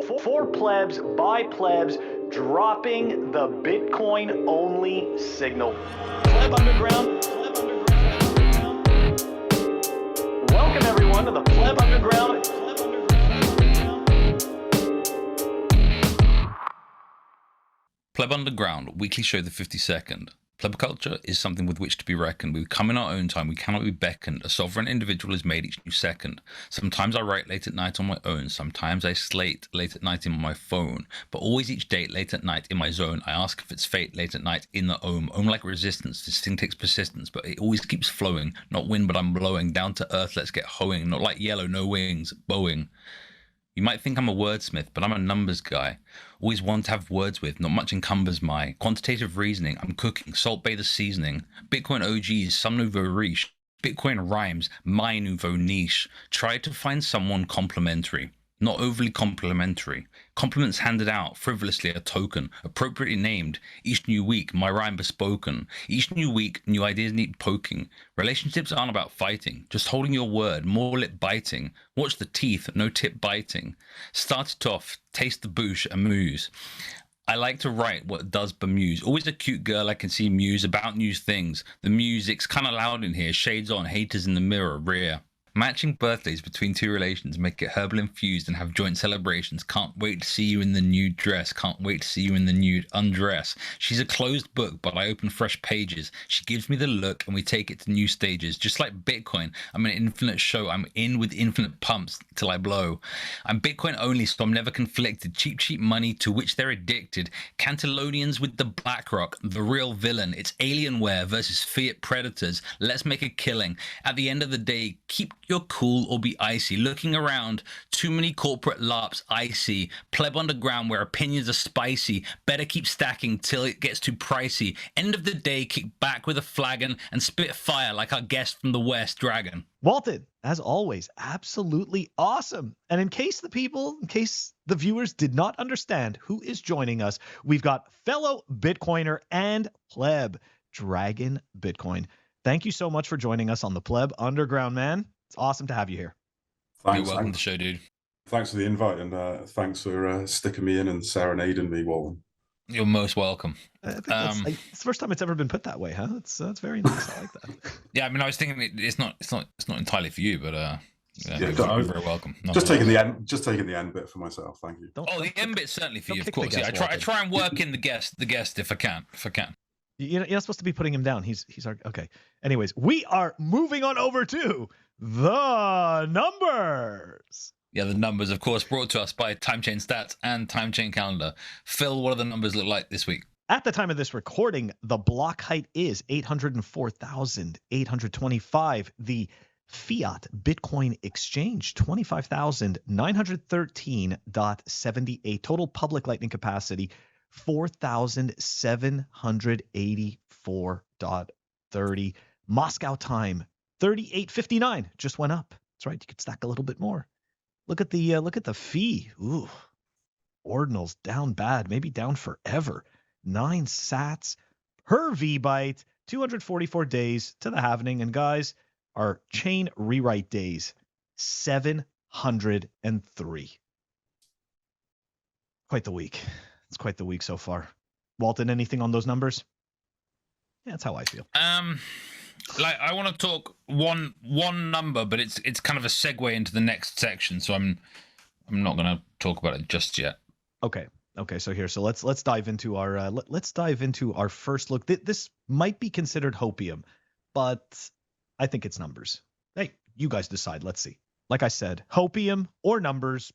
For plebs, by plebs, dropping the Bitcoin-only signal. Pleb Underground. Welcome everyone to the Pleb Underground. Pleb Underground, weekly show the 52nd. Pleb culture is something with which to be reckoned. We come in our own time, we cannot be beckoned. A sovereign individual is made each new second. Sometimes I write late at night on my own, sometimes I slate late at night in my phone, but always each date late at night in my zone. I ask if it's fate late at night in the ohm. Ohm like resistance, this thing takes persistence, but it always keeps flowing. Not wind, but I'm blowing. Down to earth, let's get hoeing. Not like yellow, no wings, Boeing. You might think I'm a wordsmith, but I'm a numbers guy. Always one to have words with, not much encumbers my quantitative reasoning. I'm cooking, Salt Bay the seasoning. Bitcoin OGs, some nouveau riche. Bitcoin rhymes, my nouveau niche. Try to find someone complimentary. Not overly complimentary. Compliments handed out, frivolously a token, appropriately named. Each new week, my rhyme bespoken. Each new week, new ideas need poking. Relationships aren't about fighting, just holding your word, more lip biting. Watch the teeth, no tip biting. Start it off, taste the boosh, amuse. I like to write what does bemuse. Always a cute girl I can see muse about new things. The music's kinda loud in here, shades on, haters in the mirror, rear. Matching birthdays between two relations make it herbal infused and have joint celebrations. Can't wait to see you in the nude dress. Can't wait to see you in the nude undress. She's a closed book, but I open fresh pages. She gives me the look and we take it to new stages. Just like Bitcoin, I'm an infinite show. I'm in with infinite pumps till I blow. I'm Bitcoin only, so I'm never conflicted. Cheap, cheap money to which they're addicted. Cantillonians with the BlackRock, the real villain. It's Alienware versus Fiat Predators. Let's make a killing. At the end of the day, keep your cool or be icy. Looking around, too many corporate LARPs I see. Pleb Underground where opinions are spicy. Better keep stacking till it gets too pricey. End of the day, kick back with a flagon and spit fire like our guest from the West, Dragon. Walton, as always, absolutely awesome. And in case the viewers did not understand who is joining us, we've got fellow Bitcoiner and pleb, Dragon Bitcoin. Thank you so much for joining us on the Pleb Underground, man. It's awesome to have you here. Thanks. You're welcome to the show, dude. Thanks for the invite and thanks for sticking me in and serenading me, Walton. You're most welcome. I think it's the first time it's ever been put that way, huh? It's very nice. I like that. Yeah, I mean, I was thinking it's not entirely for you, but yeah, you're very welcome. Just taking the end bit for myself. Thank you. The end bit's certainly for you, of course. Yeah, I try and work in the guest if I can. You're not supposed to be putting him down. He's okay. Anyways, we are moving on over to the numbers. Yeah, the numbers, of course, brought to us by TimeChain Stats and TimeChain Calendar. Phil, what do the numbers look like this week? At the time of this recording, the block height is 804,825. The fiat Bitcoin exchange, 25,913.78. Total public lightning capacity, 4,784.30. Moscow time, 38:59. Just went up. That's right. You could stack a little bit more. Look at the fee. Ooh, ordinals down bad, maybe down forever. 9 sats per VByte. 244 days to the halvening, and guys, our chain rewrite days, 703. Quite the week. It's quite the week so far. Walton, anything on those numbers? Yeah, that's how I feel. Like I want to talk one number, but it's kind of a segue into the next section, so I'm not going to talk about it just yet. Okay. So let's dive into our first look. This might be considered Hopium, but I think it's numbers. Hey, you guys decide. Let's see. Like I said, Hopium or numbers,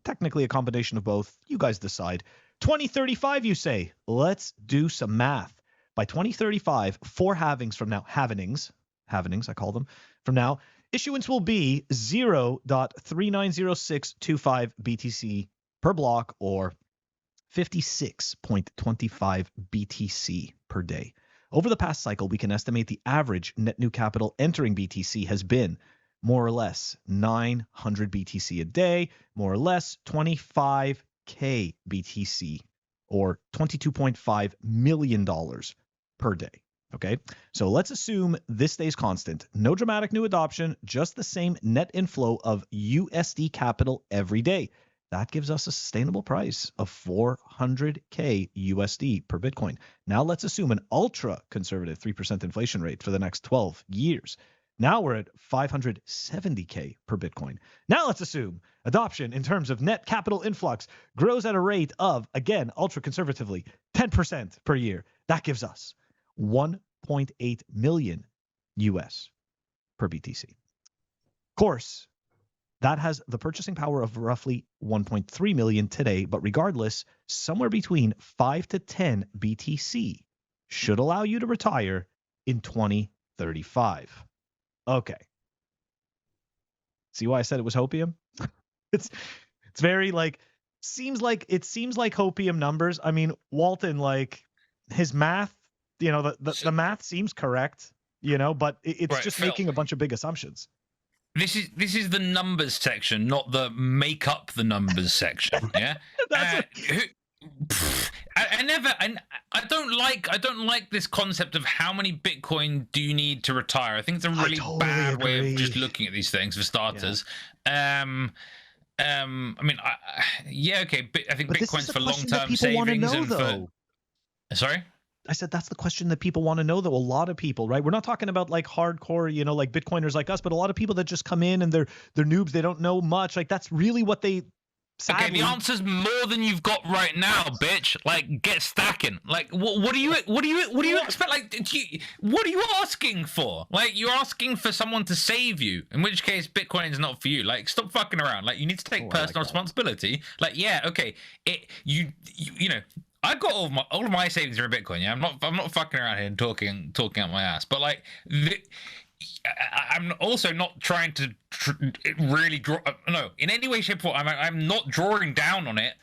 technically a combination of both. You guys decide. 2035, you say. Let's do some math. By 2035, 4 halvings from now, halvenings, I call them, from now, issuance will be 0.390625 BTC per block, or 56.25 BTC per day. Over the past cycle, we can estimate the average net new capital entering BTC has been more or less 900 BTC a day, more or less 25K BTC, or $22.5 million per day. Okay, so let's assume this stays constant. No dramatic new adoption, just the same net inflow of USD capital every day. That gives us a sustainable price of 400K USD per Bitcoin. Now let's assume an ultra conservative 3% inflation rate for the next 12 years. Now we're at 570K per Bitcoin. Now let's assume adoption in terms of net capital influx grows at a rate of, again, ultra conservatively, 10% per year. That gives us 1.8 million US per BTC. Of course, that has the purchasing power of roughly 1.3 million today, but regardless, somewhere between 5 to 10 BTC should allow you to retire in 2035. Okay. See why I said it was Hopium? It's very like seems like Hopium numbers. I mean, Walton, like his math, you know, the math seems correct, you know, but it's right, just Phil, making a bunch of big assumptions. This is the numbers section, not the make up the numbers section. Yeah. I don't like this concept of how many Bitcoin do you need to retire. I think it's a really totally bad way agree. of just looking at these things for starters. Yeah. I mean, okay. I think but Bitcoin's for long-term savings and for. Sorry. I said that's the question that people want to know, though. A lot of people, right? We're not talking about like hardcore, you know, like Bitcoiners like us, but a lot of people that just come in and they're noobs. They don't know much. Like that's really what they. Sadly, okay, the answer's more than you've got right now, bitch. Like, get stacking. Like, what do you expect? Like, what are you asking for? Like, you're asking for someone to save you. In which case, Bitcoin is not for you. Like, stop fucking around. Like, you need to take personal responsibility. Like, yeah, okay, you know. I've got all of my savings are in Bitcoin. Yeah, I'm not fucking around here and talking out my ass. But like, I'm also not trying to really draw. No, in any way, shape, or form, I'm not drawing down on it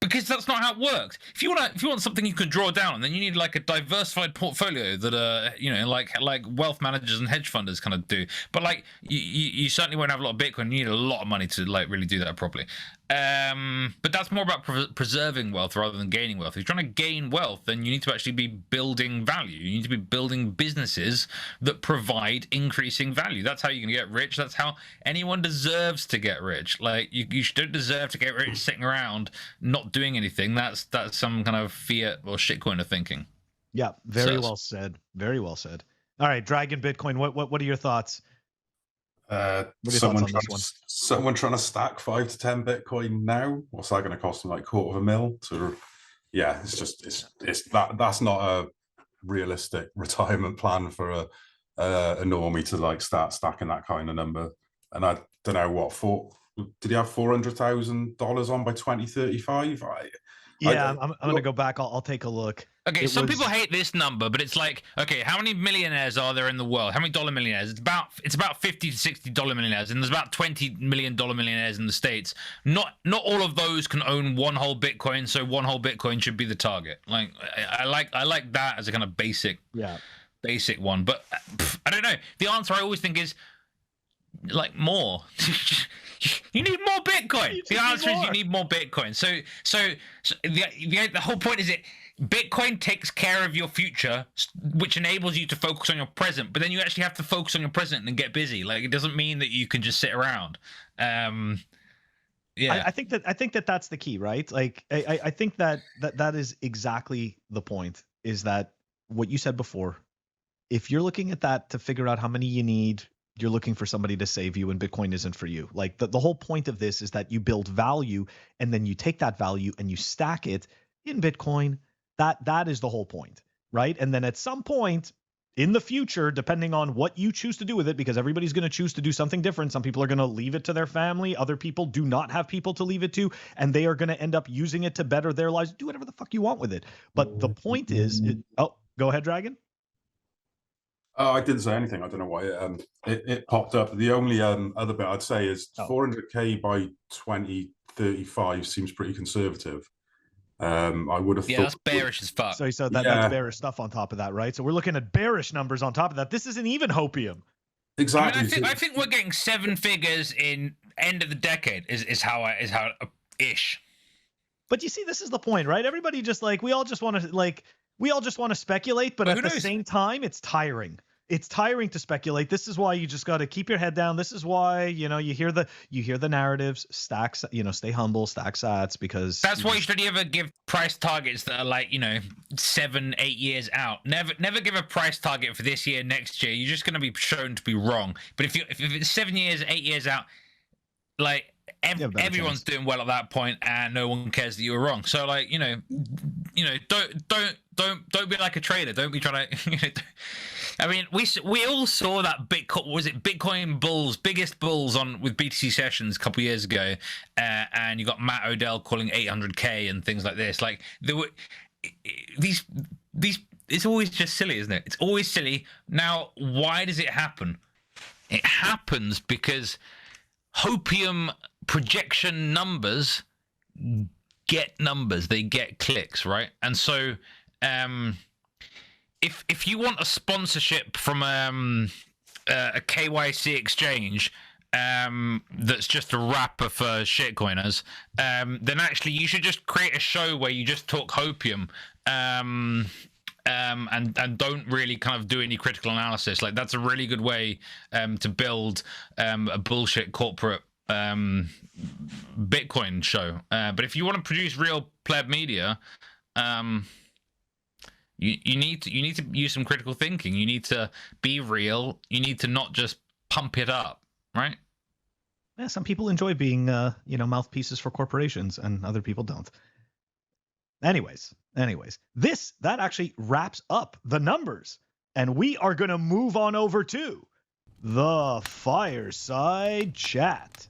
because that's not how it works. If you want something you can draw down on, then you need like a diversified portfolio that you know, like wealth managers and hedge funders kind of do. But like, you certainly won't have a lot of Bitcoin. You need a lot of money to like really do that properly. But that's more about preserving wealth rather than gaining wealth. If you're trying to gain wealth, then you need to actually be building value. You need to be building businesses that provide increasing value. That's how you're going to get rich. That's how anyone deserves to get rich. Like you don't deserve to get rich sitting around not doing anything. That's some kind of fiat or shitcoin of thinking. Yeah, very well said. Very well said. All right, Dragon Bitcoin. What are your thoughts? Someone trying to stack 5 to 10 Bitcoin now. What's that going to cost them? Like $250,000 to? Yeah, it's that's not a realistic retirement plan for a normie to like start stacking that kind of number. And I don't know what did he have $400,000 on by 2035? I'm going to go back. I'll take a look. Okay, some people hate this number, but it's like, okay, how many millionaires are there in the world? How many dollar millionaires? It's about 50 to $60 millionaires, and there's about $20 million millionaires in the States. Not all of those can own one whole Bitcoin, so one whole Bitcoin should be the target. Like I like that as a kind of basic one. But I don't know. The answer I always think is like more. You need more Bitcoin. The answer is you need more Bitcoin. So the whole point is that Bitcoin takes care of your future, which enables you to focus on your present. But then you actually have to focus on your present and get busy. Like it doesn't mean that you can just sit around. Yeah, I think that that's the key, right? Like I think that is exactly the point. Is that what you said before? If you're looking at that to figure out how many you need, you're looking for somebody to save you, and Bitcoin isn't for you. Like the whole point of this is that you build value, and then you take that value and you stack it in Bitcoin. That is the whole point, right? And then at some point in the future, depending on what you choose to do with it, because everybody's going to choose to do something different. Some people are going to leave it to their family. Other people do not have people to leave it to, and they are going to end up using it to better their lives. Do whatever the fuck you want with it. But the point is, go ahead, Dragon. Oh, I didn't say anything. I don't know why it popped up. The only other bit I'd say is 400K by 2035 seems pretty conservative. I would have thought that's bearish as fuck. So you said that's bearish stuff on top of that, right? So we're looking at bearish numbers on top of that. This isn't even Hopium. Exactly. I think we're getting 7 figures in end of the decade is how ish. But you see, this is the point, right? Everybody just like we all just want to speculate, but at the same time, it's tiring. it's tiring to speculate. This is why you just got to keep your head down. This is why, you hear the narratives, stacks, stay humble, stack sats, because that's why you should ever give price targets that are like, 7, 8 years out. Never give a price target for this year, next year. You're just going to be shown to be wrong. But if it's 7 years, 8 years out, like everyone's doing well at that point, and no one cares that you were wrong. So like, don't be like a trader. Don't be trying to. I mean, we all saw that Bitcoin bulls, biggest bulls with BTC sessions a couple years ago, and you got Matt Odell calling 800K and things like this. Like there were these. It's always just silly, isn't it? It's always silly. Now, why does it happen? It happens because Hopium projection numbers get numbers. They get clicks, right? And so, if you want a sponsorship from a KYC exchange that's just a wrapper for shitcoiners, then actually you should just create a show where you just talk Hopium, and don't really kind of do any critical analysis. Like that's a really good way to build a bullshit corporate Bitcoin show. But if you want to produce real pleb media, you need to use some critical thinking. You need to be real. You need to not just pump it up, right? Yeah, some people enjoy being mouthpieces for corporations, and other people don't. Anyways, that actually wraps up the numbers, and we are going to move on over to the Fireside Chat.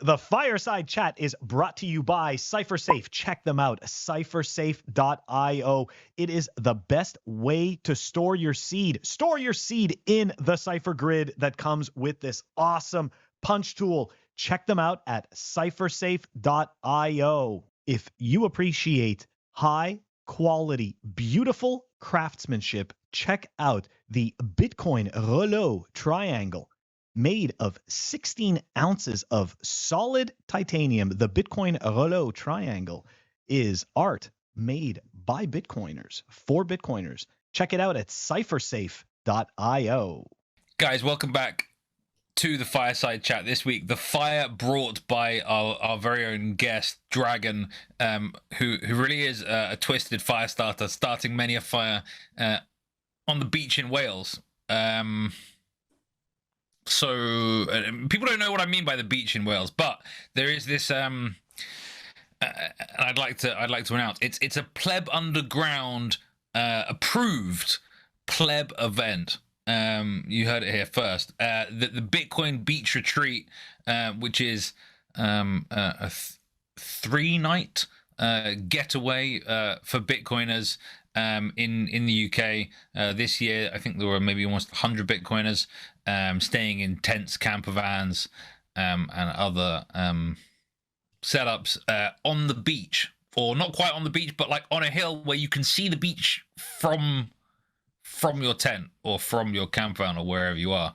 The Fireside Chat is brought to you by CypherSafe. Check them out, CypherSafe.io. It is the best way to store your seed. Store your seed in the Cypher grid that comes with this awesome punch tool. Check them out at CypherSafe.io. If you appreciate high quality, beautiful craftsmanship, check out the Bitcoin Rouleau Triangle. Made of 16 ounces of solid titanium, the Bitcoin Rouleau Triangle is art made by Bitcoiners for Bitcoiners. Check it out at CypherSafe.io. Guys, welcome back to the Fireside Chat. This week, the fire brought by our very own guest, Dragon, who really is a twisted fire starter, starting many a fire on the beach in Wales. So people don't know what I mean by the beach in Wales, but there is this I'd like to announce it's a PlebUnderground approved pleb event. You heard it here first. The Bitcoin Beach Retreat, which is a 3-night getaway for Bitcoiners in the UK. This year, I think there were maybe almost 100 Bitcoiners staying in tents, camper vans, and other setups on the beach, or not quite on the beach, but like on a hill where you can see the beach from your tent or from your camper van or wherever you are.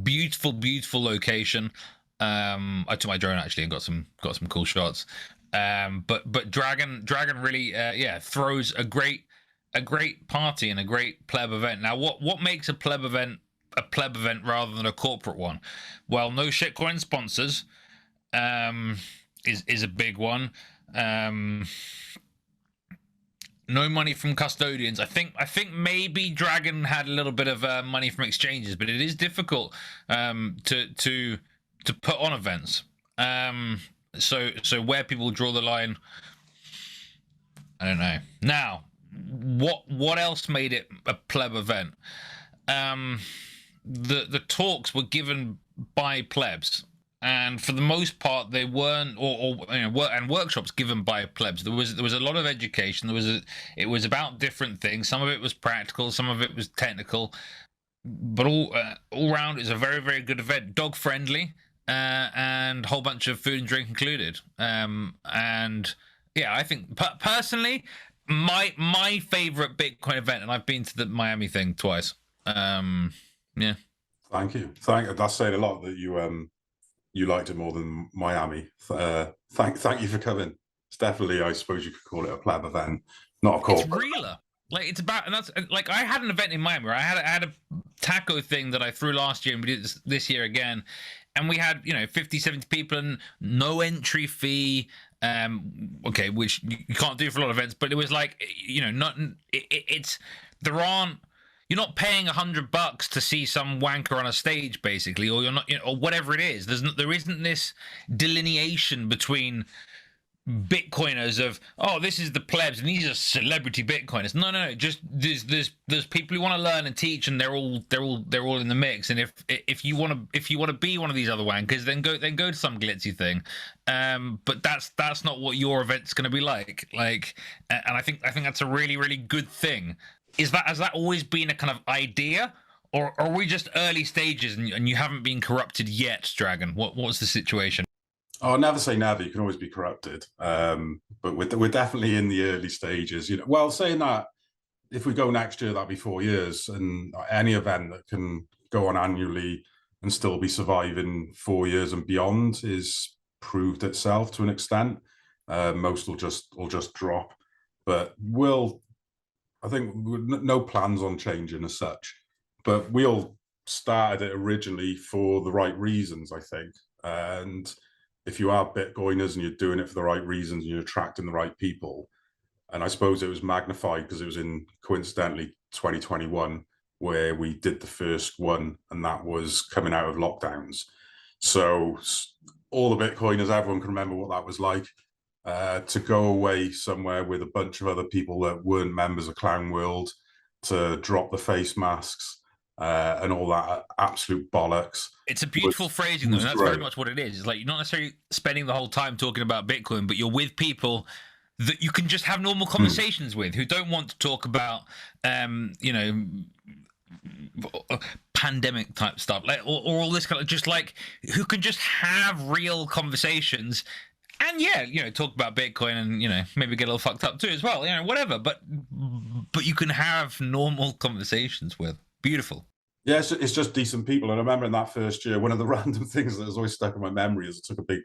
Beautiful location. I took my drone actually and got some cool shots. But Dragon really throws a great party and a great pleb event. Now what makes a pleb event rather than a corporate one? Well, no shitcoin sponsors is a big one. No money from custodians. I think maybe Dragon had a little bit of money from exchanges, but it is difficult to put on events. So where people draw the line, I don't know. Now, what else made it a pleb event? The talks were given by plebs, and for the most part they weren't, and workshops given by plebs. There was a lot of education. It was about different things. Some of it was practical, some of it was technical, but all round it's a very, very good event. Dog friendly. And a whole bunch of food and drink included. And yeah, I think personally, my favorite Bitcoin event, and I've been to the Miami thing twice. Yeah. Thank you. That's saying a lot that you liked it more than Miami. Thank you for coming. It's definitely, I suppose you could call it a pleb event, not a corporate. It's realer. Like it's about, and that's like I had an event in Miami where I had a taco thing that I threw last year and we did this year again, and we had 50, 70 people and no entry fee. Okay, which you can't do for a lot of events, but it was like you're not paying $100 to see some wanker on a stage, basically, or you're not, or whatever it is. There isn't this delineation between Bitcoiners of, oh, this is the plebs and these are celebrity Bitcoiners. No, just there's people who want to learn and teach, and they're all in the mix. And if you want to be one of these other wankers, then go to some glitzy thing. But that's not what your event's going to be like. And I think that's a really, really good thing. Has that always been a kind of idea, or are we just early stages and you haven't been corrupted yet, Dragon? What's the situation? Oh, never say never. You can always be corrupted, but we're definitely in the early stages. Well, saying that, if we go next year, that'll be 4 years, and any event that can go on annually and still be surviving 4 years and beyond is proved itself to an extent. Most will just drop, but I think no plans on changing as such. But we all started it originally for the right reasons, I think, and if you are Bitcoiners and you're doing it for the right reasons and you're attracting the right people, and I suppose it was magnified because it was in, coincidentally, 2021 where we did the first one, and that was coming out of lockdowns. So all the Bitcoiners, everyone can remember what that was like, to go away somewhere with a bunch of other people that weren't members of Clown World, to drop the face masks, and all that absolute bollocks. It's a beautiful phrasing, though, and that's very much what it is. It's like you're not necessarily spending the whole time talking about Bitcoin, but you're with people that you can just have normal conversations with, who don't want to talk about, pandemic type stuff, like or all this kind of, just like, who can just have real conversations. And talk about Bitcoin and, maybe get a little fucked up too as well, whatever. But you can have normal conversations with. Beautiful. Yeah, it's just decent people. And I remember in that first year, one of the random things that has always stuck in my memory is I took a big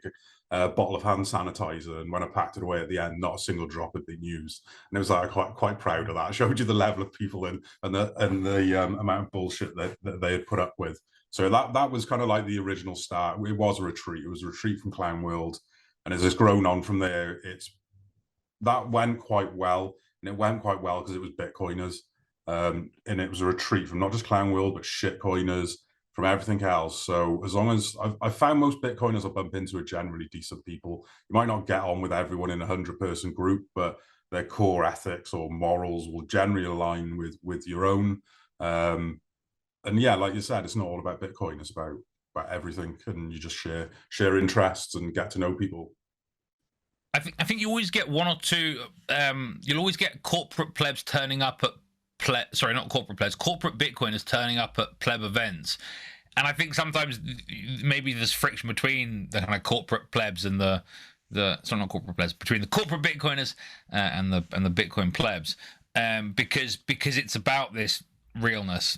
bottle of hand sanitizer, and when I packed it away at the end, not a single drop had been used. And it was like quite proud of that. It showed you the level of people and the amount of bullshit that they had put up with. So that was kind of like the original start. It was a retreat. It was a retreat from Clown World. And as it's grown on from there, that went quite well. And it went quite well because it was Bitcoiners. And it was a retreat from not just Clown World, but shitcoiners, from everything else. So as long as I've found most Bitcoiners I bump into are generally decent people. You might not get on with everyone in a 100-person group, but their core ethics or morals will generally align with your own. And yeah, like you said, it's not all about Bitcoin. It's about everything, and you just share interests and get to know people. I think you always get one or two. You'll always get corporate plebs turning up at corporate Bitcoiners turning up at pleb events, and I think sometimes maybe there's friction between the kind of corporate plebs and between the corporate Bitcoiners and the Bitcoin plebs, because it's about this realness,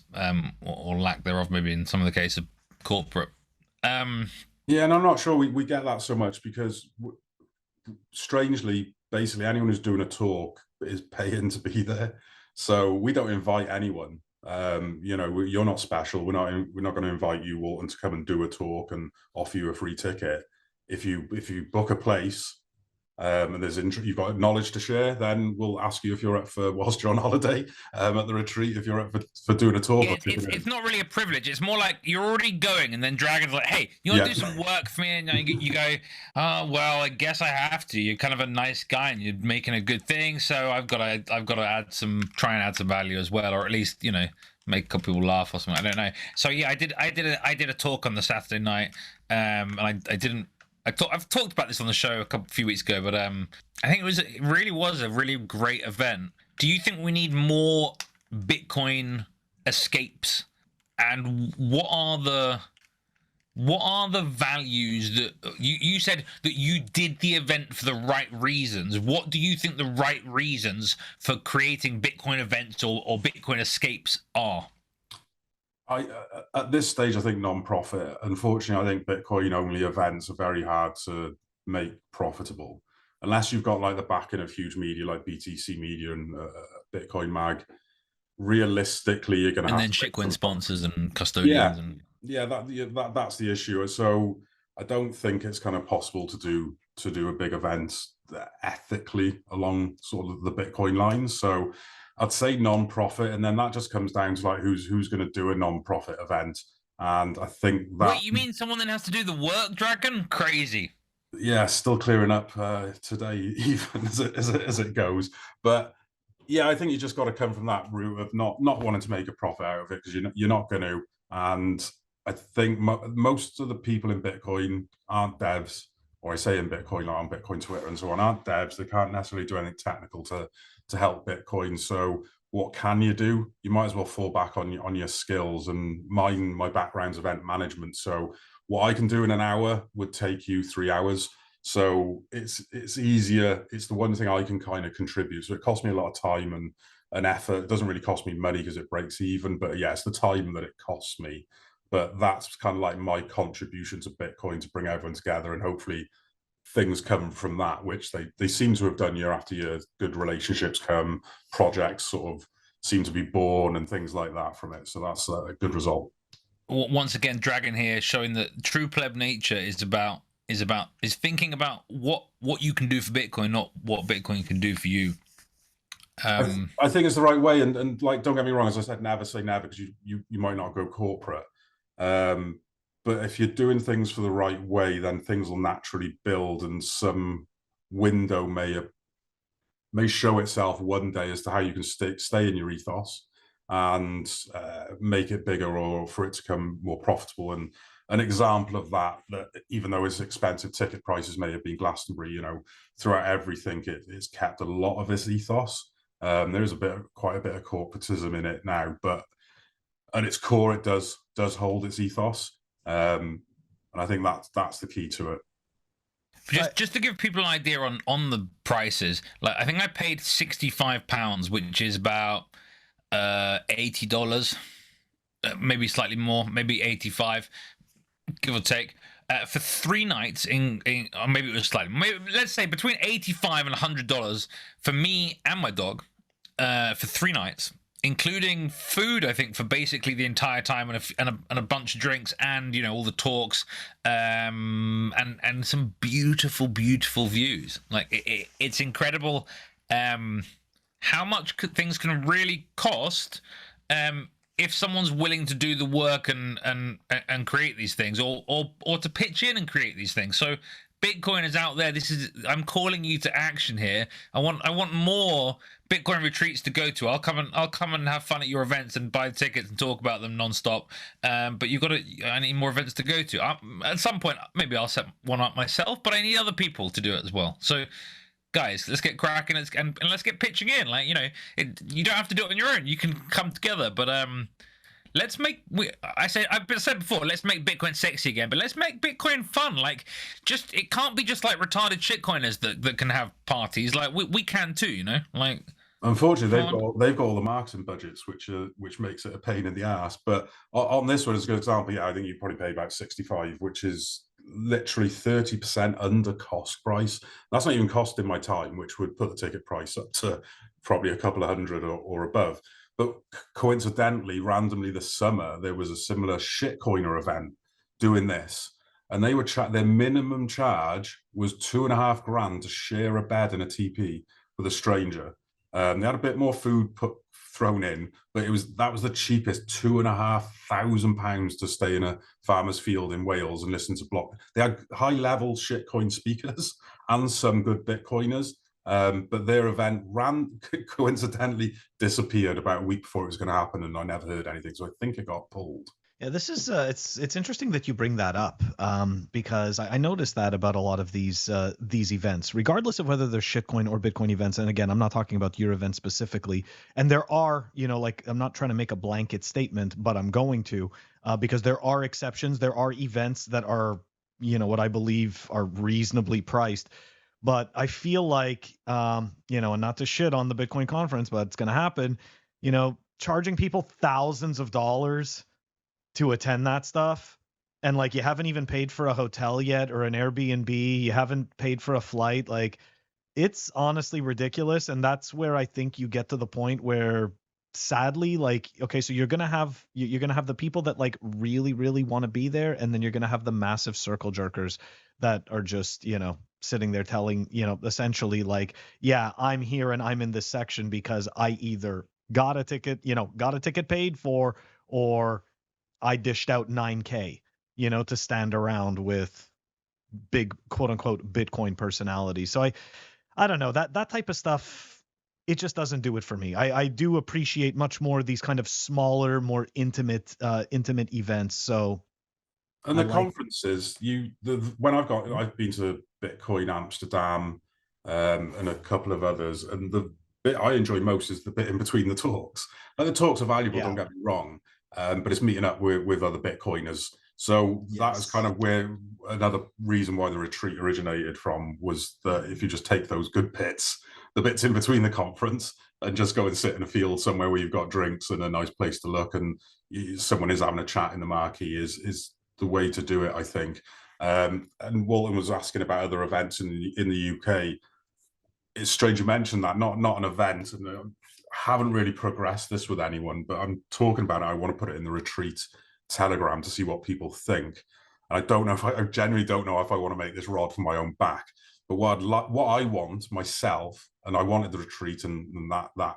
or lack thereof, maybe in some of the case of corporate. Yeah, and I'm not sure we get that so much, because strangely, basically anyone who's doing a talk is paying to be there. So we don't invite anyone. You're not special. We're not going to invite you, Walton, to come and do a talk and offer you a free ticket. If you book a place, and you've got knowledge to share, then we'll ask you if you're up for, whilst you're on holiday at the retreat, if you're up for doing a talk. Yeah, it's not really a privilege. It's more like you're already going, and then Dragon's like, hey, you want to do some work for me? And you go, oh, well, I guess I have to. You're kind of a nice guy and you're making a good thing, so I've got to try and add some value as well, or at least, make a couple people laugh or something. I don't know. So yeah, I did a talk on the Saturday night, and I've talked about this on the show a few weeks ago, but I think it really was a really great event. Do you think we need more Bitcoin escapes? And what are the values that you said that you did the event for the right reasons? What do you think the right reasons for creating Bitcoin events or Bitcoin escapes are? At this stage, I think non-profit. Unfortunately, I think Bitcoin-only events are very hard to make profitable, unless you've got like the backing of huge media like BTC Media and Bitcoin Mag, realistically, you're going to have and then shitcoin sponsors and custodians. That's the issue. So I don't think it's kind of possible to do a big event ethically along sort of the Bitcoin lines. So I'd say non-profit, and then that just comes down to like who's going to do a non-profit event. And I think that. Wait, you mean someone that has to do the work, Dragon? Crazy. Yeah, still clearing up today, even as it goes. But yeah, I think you just got to come from that route of not wanting to make a profit out of it, because you're not going to. And I think most of the people in Bitcoin aren't devs, or I say in Bitcoin, like on Bitcoin Twitter and so on, aren't devs. They can't necessarily do anything technical to help Bitcoin. So what can you do? You might as well fall back on your skills. And my background's event management. So what I can do in an hour would take you 3 hours. So it's easier. It's the one thing I can kind of contribute. So it costs me a lot of time and effort. It doesn't really cost me money because it breaks even. But yeah, it's the time that it costs me. But that's kind of like my contribution to Bitcoin, to bring everyone together, and hopefully things come from that, which they seem to have done year after year. Good relationships come, projects sort of seem to be born and things like that from it. So that's a good result. Once again, Dragon here showing that true pleb nature is thinking about what you can do for Bitcoin, not what Bitcoin can do for you. I think it's the right way, and like, don't get me wrong, as I said, never say never, because you might not go corporate. But if you're doing things for the right way, then things will naturally build, and some window may show itself one day as to how you can stay in your ethos and make it bigger, or for it to become more profitable. And an example of that even though it's expensive ticket prices may have been Glastonbury, throughout everything, it's kept a lot of its ethos. There is quite a bit of corporatism in it now, but at its core, it does hold its ethos. And I think that's the key to it. Just to give people an idea on the prices, like I think I paid £65, which is about $80, maybe slightly more, maybe 85, give or take, for 3 nights or maybe it was slightly, let's say between $85 and $100 for me and my dog, for 3 nights, including food, I think, for basically the entire time, and a bunch of drinks, and all the talks, and some beautiful views. Like it's incredible how much things can really cost if someone's willing to do the work and create these things, or to pitch in and create these things. So Bitcoin is out there. I'm calling you to action here. I want more Bitcoin retreats to go to. I'll come and have fun at your events and buy tickets and talk about them nonstop. But I need more events to go to. At some point, maybe I'll set one up myself, but I need other people to do it as well. So guys, let's get cracking, and let's get pitching in. Like, you don't have to do it on your own. You can come together, but let's make. I've said before, let's make Bitcoin sexy again, but let's make Bitcoin fun. Like, it can't be just like retarded shitcoiners that can have parties. Like we can too, Like, unfortunately, they've got all the marketing budgets, which makes it a pain in the ass. But on this one, as a good example, yeah, I think you probably pay about 65, which is literally 30% under cost price. That's not even costing my time, which would put the ticket price up to probably a couple of hundred or above. But coincidentally, randomly this summer, there was a similar shitcoiner event doing this, and they were their minimum charge was $2.5 grand to share a bed in a TP with a stranger. They had a bit more food thrown in, but that was the cheapest, £2,500 to stay in a farmer's field in Wales and listen to block. They had high-level shitcoin speakers and some good Bitcoiners, but their event coincidentally disappeared about a week before it was going to happen, and I never heard anything. So I think it got pulled. Yeah, this is it's interesting that you bring that up, because I noticed that about a lot of these events, regardless of whether they're shitcoin or Bitcoin events. And again, I'm not talking about your event specifically. And there are, like, I'm not trying to make a blanket statement, but I'm going to, because there are exceptions. There are events that are, what I believe are reasonably priced. But I feel like, and not to shit on the Bitcoin conference, but it's going to happen, charging people thousands of dollars to attend that stuff, and like, you haven't even paid for a hotel yet or an Airbnb, you haven't paid for a flight. Like, it's honestly ridiculous, and that's where I think you get to the point where, sadly, like, okay, so you're gonna have the people that like really want to be there, and then you're gonna have the massive circle jerkers that are just, you know, sitting there telling, you know, essentially like, yeah, I'm here and I'm in this section because I either got a ticket paid for, or I dished out 9K, you know, to stand around with big quote unquote Bitcoin personality. So I don't know, that type of stuff, it just doesn't do it for me. I do appreciate much more these kind of smaller, more intimate events. So, and the conferences, when I've been to Bitcoin Amsterdam, and a couple of others, and the bit I enjoy most is the bit in between the talks. Like, the talks are valuable, don't get me wrong, but it's meeting up with other Bitcoiners. So that is kind of where another reason why the retreat originated from, was that if you just take those good bits, the bits in between the conference, and just go and sit in a field somewhere where you've got drinks and a nice place to look, and someone is having a chat in the marquee, is the way to do it, I think. And Walton was asking about other events in the UK. It's strange you mentioned that, not an event, and I haven't really progressed this with anyone, but I'm talking about it. I want to put it in the retreat Telegram to see what people think. And I don't know I genuinely don't know if I want to make this rod for my own back. But what I want myself, and I wanted the retreat, and that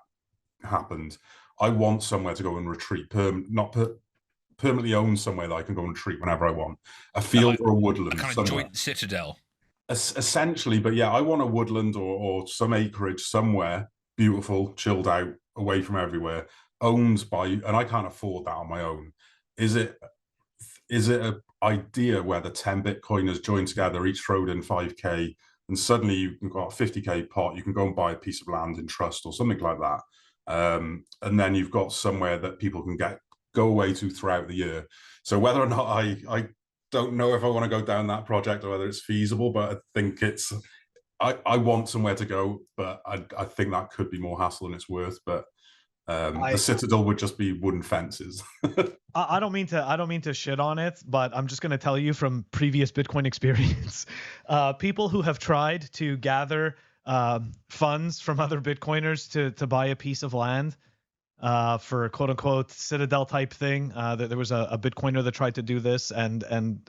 happened. I want somewhere to go and retreat, permanently own somewhere that I can go and retreat whenever I want. A field or a woodland. A kind of joint citadel. Essentially, but yeah, I want a woodland or some acreage somewhere beautiful, chilled out, away from everywhere, owned by, and I can't afford that on my own. Is it an idea where the 10 Bitcoiners join together, each throw in 5K, and suddenly you've got a 50K pot, you can go and buy a piece of land in trust or something like that. And then you've got somewhere that people can go away to throughout the year. So whether or not I don't know if I want to go down that project or whether it's feasible, but I think I want somewhere to go, but I think that could be more hassle than it's worth. But the citadel would just be wooden fences. I don't mean to shit on it, but I'm just going to tell you from previous Bitcoin experience, people who have tried to gather funds from other Bitcoiners to buy a piece of land for a quote unquote citadel type thing. There was a Bitcoiner that tried to do this, and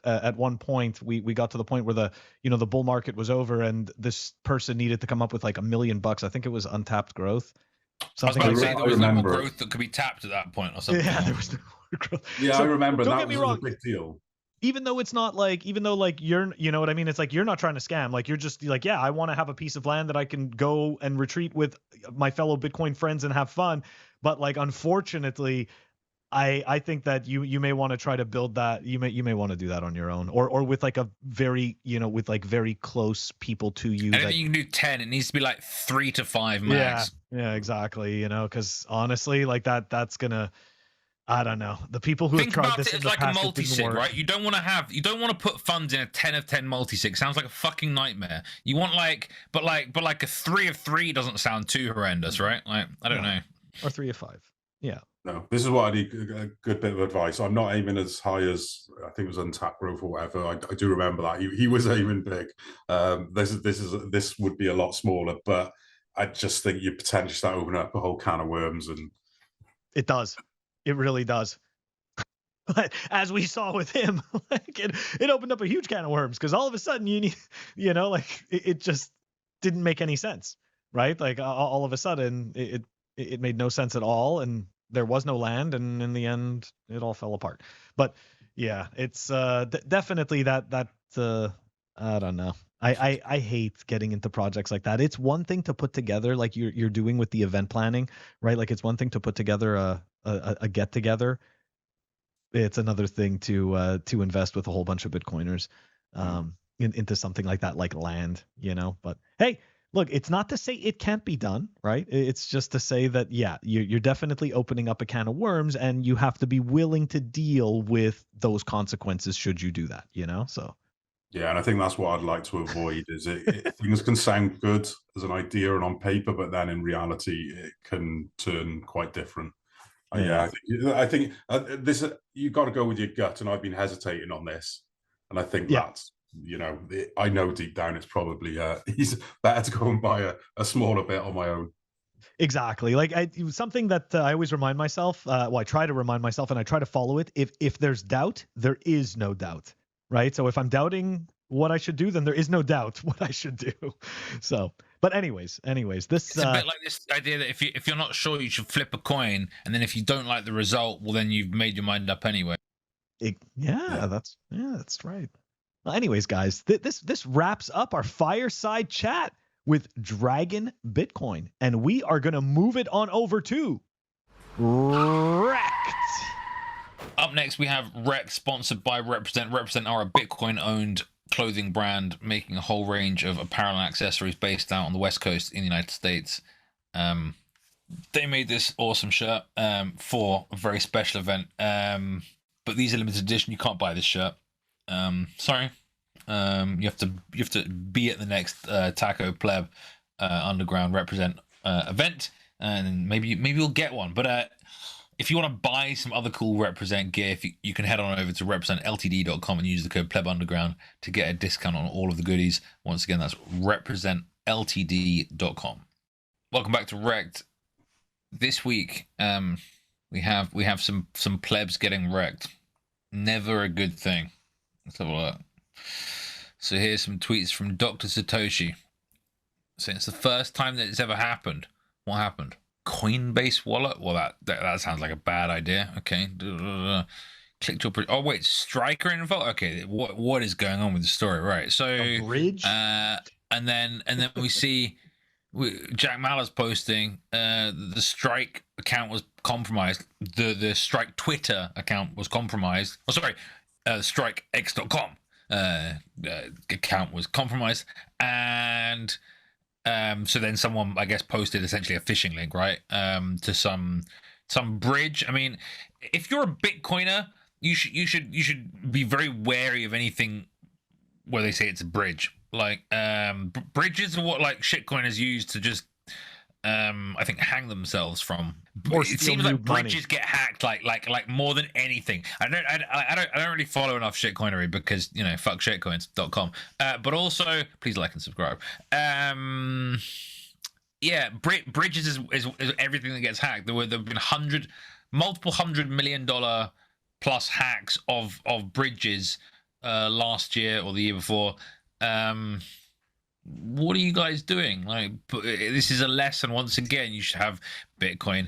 at one point we got to the point where the bull market was over, and this person needed to come up with like $1 million. I think it was untapped growth. Something I was about to say, there was no more growth that could be tapped at that point or something. Yeah, there was no more growth. Yeah, so, I remember. Don't that get me was wrong. a big deal. Even though you're, you know what I mean? It's like, you're not trying to scam. Like, you're just like, yeah, I want to have a piece of land that I can go and retreat with my fellow Bitcoin friends and have fun. But like, unfortunately, I think that you may want to try to build that. You may want to do that on your own, or with like a very, with like very close people to you. And you can do 10. It needs to be like 3 to 5 max. Yeah, exactly. Because honestly, like that's gonna. I don't know. The people who think have tried about this it as like a multi-sig, right? You don't want to put funds in a 10 of 10 multi-sig. Sounds like a fucking nightmare. You want but a 3 of 3 doesn't sound too horrendous, right? Like, I don't know. Or 3 of 5. Yeah. No, this is what I need, a good bit of advice. I'm not aiming as high as, I think it was Untapped Growth or whatever. I do remember that he was aiming big. This would be a lot smaller, but I just think you potentially start opening up a whole can of worms. And it does. It really does. But as we saw with him, like it opened up a huge can of worms, because all of a sudden you need, it just didn't make any sense, right? Like all of a sudden it made no sense at all, and there was no land, and in the end it all fell apart. But yeah, it's definitely that I don't know. I hate getting into projects like that. It's one thing to put together, like you're doing with the event planning, right? Like, it's one thing to put together a get together. It's another thing to invest with a whole bunch of Bitcoiners into something like that, like land, But hey, look, it's not to say it can't be done, right? It's just to say that, yeah, you're definitely opening up a can of worms, and you have to be willing to deal with those consequences should you do that, So. Yeah, and I think that's what I'd like to avoid. Is things can sound good as an idea and on paper, but then in reality, it can turn quite different. Yeah, I think this, you've got to go with your gut, and I've been hesitating on this, and I think I know deep down it's probably he's better to go and buy a smaller bit on my own. Exactly. Like something that I always remind myself, I try to remind myself and I try to follow it. If there's doubt, there is no doubt, right? So if I'm doubting what I should do, then there is no doubt what I should do. So, but anyways, this it's a bit like this idea that if you're not sure, you should flip a coin, and then if you don't like the result, well, then you've made your mind up anyway. That's right. Well, anyways, guys, this wraps up our fireside chat with DragonBitcoin, and we are going to move it on over to REKT. Up next, we have REKT, sponsored by Represent. Represent are a Bitcoin-owned clothing brand making a whole range of apparel and accessories based out on the West Coast in the United States. They made this awesome shirt for a very special event, but these are limited edition. You can't buy this shirt. Sorry. You have to be at the next Taco Pleb Underground Represent event, and maybe you'll get one. But if you want to buy some other cool Represent gear, you can head on over to representltd.com and use the code PlebUnderground to get a discount on all of the goodies. Once again, that's representltd.com. Welcome back to REKT. This week, we have some plebs getting wrecked. Never a good thing. Let's have a look. So here's some tweets from Dr. Satoshi. So it's the first time that it's ever happened. What happened? Coinbase wallet? Well, that sounds like a bad idea. Okay. Click to oh wait, Striker involved. Okay, what is going on with the story? Right. So a bridge. And then we see Jack Mallers posting the Strike account was compromised. The Strike Twitter account was compromised. Oh, sorry, StrikeX.com account was compromised, and so then someone, I guess, posted essentially a phishing link, right, to some bridge. I mean, if you're a Bitcoiner, you should be very wary of anything where they say it's a bridge. Like bridges are what like shitcoiners use to just I think hang themselves from. Or it seems like bridges get hacked like more than anything. I don't really follow enough shitcoinery because fuck shitcoins.com. But also please like and subscribe. Yeah, bridges is everything that gets hacked. There've been multiple $100 million plus hacks of bridges last year or the year before. What are you guys doing? Like, this is a lesson. Once again, you should have Bitcoin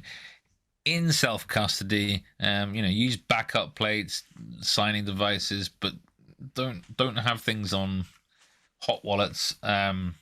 in self-custody. Use backup plates, signing devices, but don't have things on hot wallets. And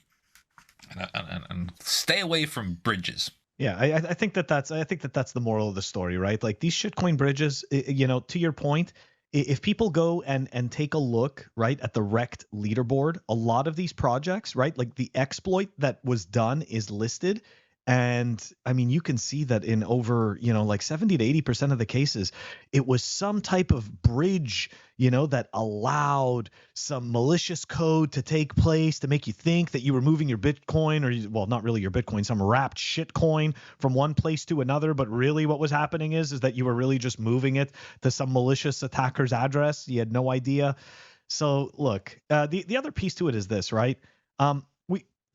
stay away from bridges. Yeah, I think that's the moral of the story, right? Like these shitcoin bridges, to your point, if people go and take a look, right, at the REKT leaderboard, a lot of these projects, right, like the exploit that was done is listed. And I mean, you can see that in over, like 70 to 80% of the cases, it was some type of bridge, that allowed some malicious code to take place to make you think that you were moving your Bitcoin well, not really your Bitcoin, some wrapped shitcoin from one place to another. But really what was happening is that you were really just moving it to some malicious attacker's address. You had no idea. So look, the other piece to it is this, right?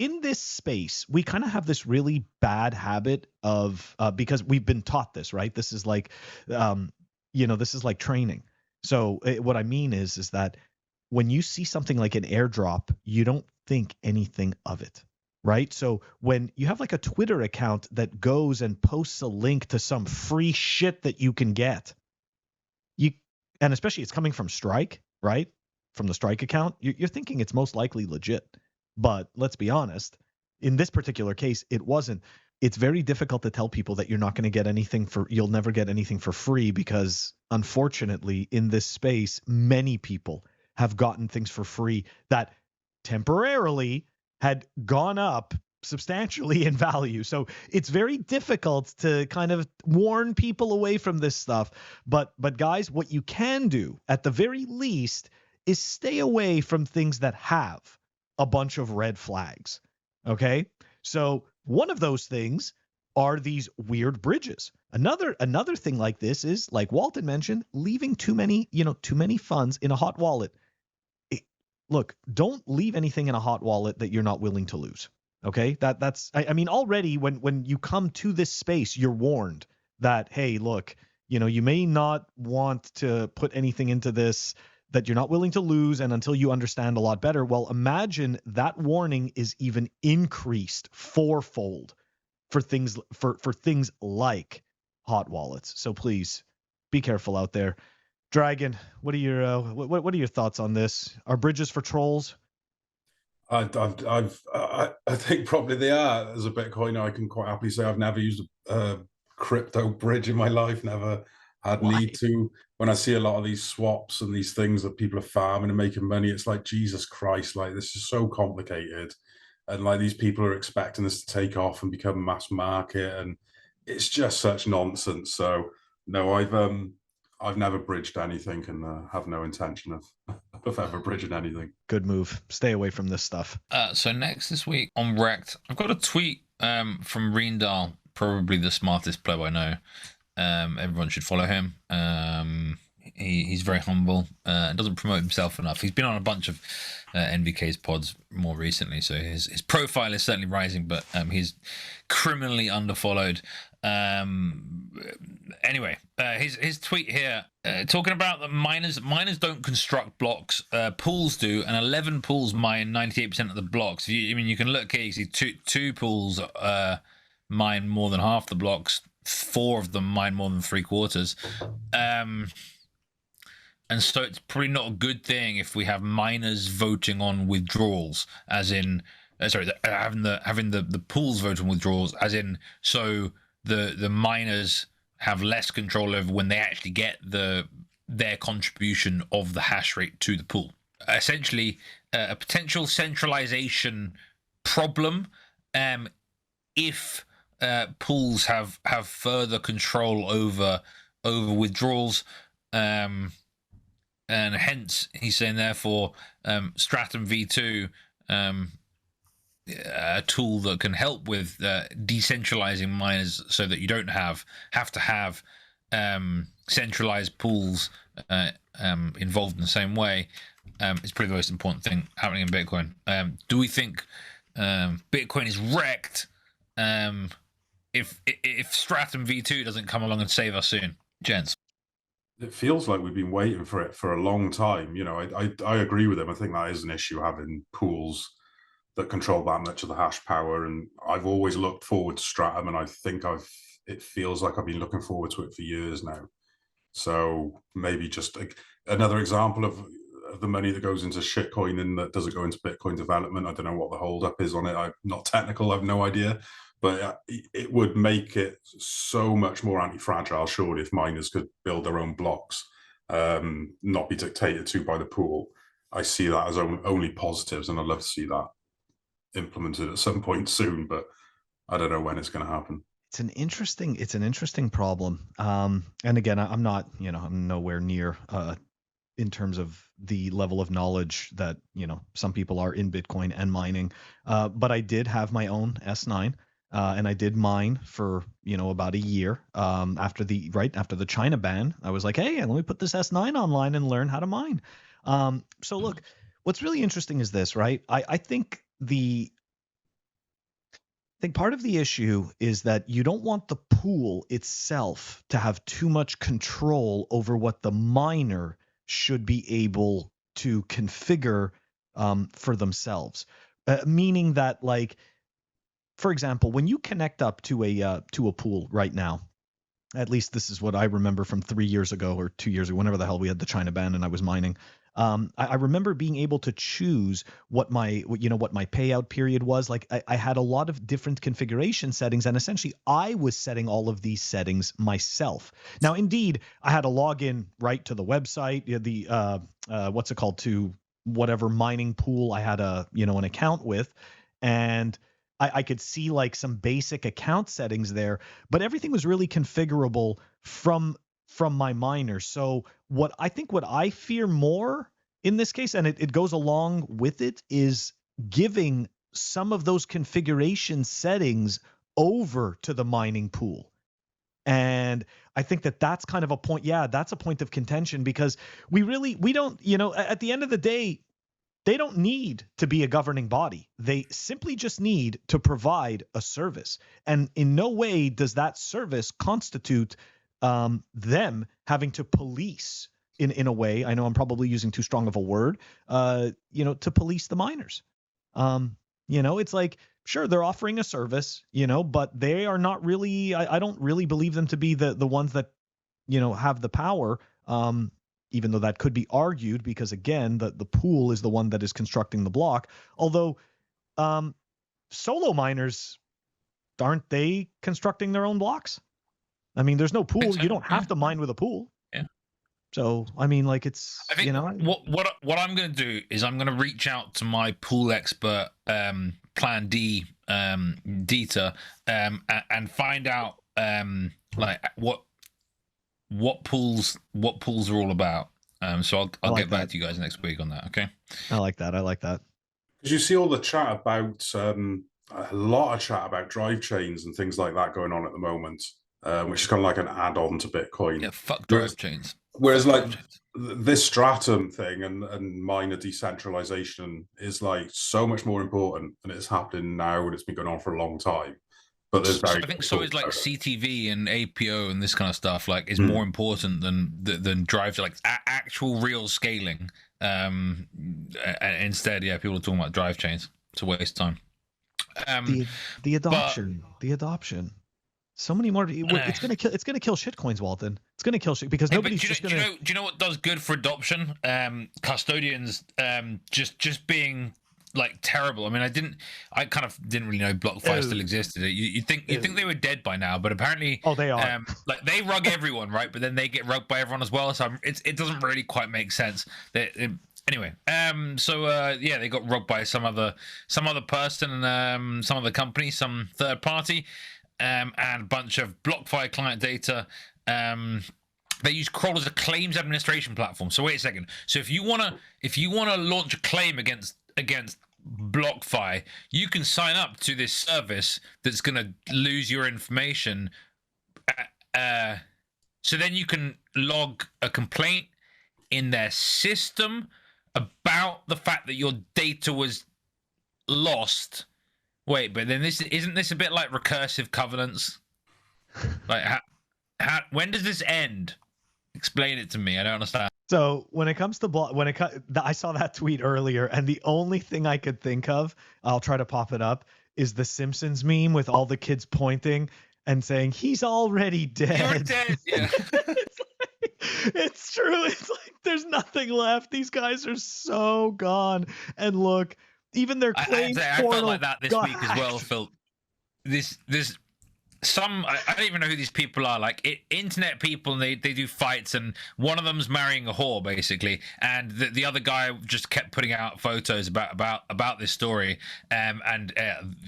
In this space, we kind of have this really bad habit of because we've been taught this, right? This is like, this is like training. So what I mean is that when you see something like an airdrop, you don't think anything of it, right? So when you have like a Twitter account that goes and posts a link to some free shit that you can get, and especially it's coming from Strike, right? From the Strike account, you're thinking it's most likely legit. But let's be honest, in this particular case, it wasn't. It's very difficult to tell people that you're not going to get anything you'll never get anything for free, because unfortunately in this space, many people have gotten things for free that temporarily had gone up substantially in value. So it's very difficult to kind of warn people away from this stuff. But guys, what you can do at the very least is stay away from things that have a bunch of red flags. Okay. So one of those things are these weird bridges. Another thing like this is, like Walton mentioned, leaving too many funds in a hot wallet. look, don't leave anything in a hot wallet that you're not willing to lose. Okay, I mean, already when you come to this space, you're warned that, hey, look, you may not want to put anything into this that you're not willing to lose, and until you understand a lot better. Well, imagine that warning is even increased fourfold for things like hot wallets. So please be careful out there. Dragon, what are your thoughts on this? Are bridges for trolls? I think probably they are. As a Bitcoiner, I can quite happily say I've never used a crypto bridge in my life. Never had need to. When I see a lot of these swaps and these things that people are farming and making money, it's like, Jesus Christ, like this is so complicated, and like these people are expecting this to take off and become mass market, and it's just such nonsense. So no, I've never bridged anything, and have no intention of ever bridging anything. Good move. Stay away from this stuff. So next this week on REKT, I've got a tweet from Reendal, probably the smartest pleb I know. Everyone should follow him. He's very humble and doesn't promote himself enough. He's been on a bunch of NVK's pods more recently, so his profile is certainly rising, but he's criminally underfollowed. Anyway, his tweet here talking about the miners don't construct blocks, pools do, and 11 pools mine 98% of the blocks. You can look here, you see two pools mine more than half the blocks, 4 of them mine more than 3/4. And so it's probably not a good thing if we have miners voting on withdrawals, as in having the pools vote on withdrawals, as in so the miners have less control over when they actually get their contribution of the hash rate to the pool. Essentially, a potential centralization problem if pools have further control over withdrawals, and hence he's saying therefore Stratum v2, a tool that can help with decentralizing miners so that you don't have to have centralized pools involved in the same way, is probably the most important thing happening in Bitcoin. Do we think Bitcoin is wrecked if Stratum v2 doesn't come along and save us soon, gents? It feels like we've been waiting for it for a long time. I agree with him. I think that is an issue, having pools that control that much of the hash power. And I've always looked forward to Stratum, and I think it feels like I've been looking forward to it for years now. So maybe just another example of the money that goes into shitcoin and that doesn't go into Bitcoin development. I don't know what the holdup is on it. I'm not technical. I have no idea. But it would make it so much more anti-fragile, surely, if miners could build their own blocks, not be dictated to by the pool. I see that as only positives, and I'd love to see that implemented at some point soon, but I don't know when it's going to happen. It's an interesting problem. And again, I'm not, I'm nowhere near in terms of the level of knowledge that, some people are in Bitcoin and mining. But I did have my own S9. And I did mine for, about a year after the China ban. I was like, hey, let me put this S9 online and learn how to mine. So look, what's really interesting is this, right? I think part of the issue is that you don't want the pool itself to have too much control over what the miner should be able to configure for themselves. Meaning that, like, for example, when you connect up to a pool right now, at least this is what I remember from 3 years ago or 2 years ago, whenever the hell we had the China ban and I was mining. I remember being able to choose what my payout period was. Like I had a lot of different configuration settings, and essentially I was setting all of these settings myself. Now, indeed, I had a login right to the website, what's it called, to whatever mining pool I had an account with, and I could see like some basic account settings there, but everything was really configurable from my miner. So what I fear more in this case, and it goes along with it, is giving some of those configuration settings over to the mining pool. And I think that's kind of a point. Yeah, that's a point of contention, because we don't, at the end of the day, They don't need to be a governing body. They simply just need to provide a service. And in no way does that service constitute them having to police in a way. I know I'm probably using too strong of a word, to police the miners. It's like, sure, they're offering a service, but they are not really, I don't really believe them to be the ones that, have the power. Even though that could be argued because, again, the pool is the one that is constructing the block. Although solo miners, aren't they constructing their own blocks? I mean, there's no pool. You don't have to mine with a pool. Yeah. So, I mean, like it's, I think what I'm going to do is I'm going to reach out to my pool expert, Plan D, Dieter, and find out what pools are all about. So I'll get back to you guys next week on that. Okay. I like that. Because you see all the chat about a lot of chat about drive chains and things like that going on at the moment, which is kind of like an add-on to Bitcoin. Yeah, fuck drive chains. Whereas like this stratum thing and miner decentralization is like so much more important, and it's happening now, and it's been going on for a long time. But there's I think so is like CTV and APO and this kind of stuff like is more important than drive, like actual real scaling. Instead, people are talking about drive chains. It's a waste of time. The adoption. So many more. It's gonna kill shitcoins, Walton. It's gonna kill shit because nobody's just gonna. Do you know what does good for adoption? Custodians just being like terrible. I mean, I kind of didn't really know BlockFi still existed. You'd think they were dead by now, but apparently, they are. Like they rug everyone, right? But then they get rugged by everyone as well. So it doesn't really quite make sense. Anyway, they got rugged by some other person and some other company, some third party, and a bunch of BlockFi client data. They use Crawl as a claims administration platform. So wait a second. So if you wanna launch a claim against BlockFi, you can sign up to this service that's gonna lose your information. So then you can log a complaint in their system about the fact that your data was lost. Wait, but then isn't this a bit like recursive covenants? Like, when does this end? Explain it to me. I don't understand. So when it comes to I saw that tweet earlier, and the only thing I could think of, I'll try to pop it up, is the Simpsons meme with all the kids pointing and saying, "He's already dead." You're dead. Yeah. It's true. It's like there's nothing left. These guys are so gone. And look, even their claim I felt like that this week as well. Phil, I don't even know who these people are. Like internet people, and they do fights, and one of them's marrying a whore basically, and the other guy just kept putting out photos about this story. The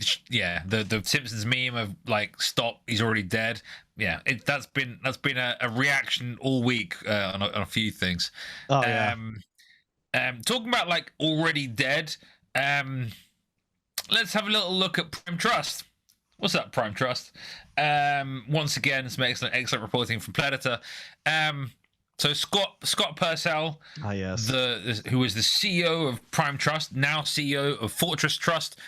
Simpsons meme of like, stop, he's already dead. Yeah, that's been a reaction all week on a few things. Oh yeah. Talking about like already dead. Let's have a little look at Prime Trust. What's up, Prime Trust? Once again, some excellent reporting from Predator. So Scott Purcell, yes, who was the CEO of Prime Trust, now CEO of Fortress Trust,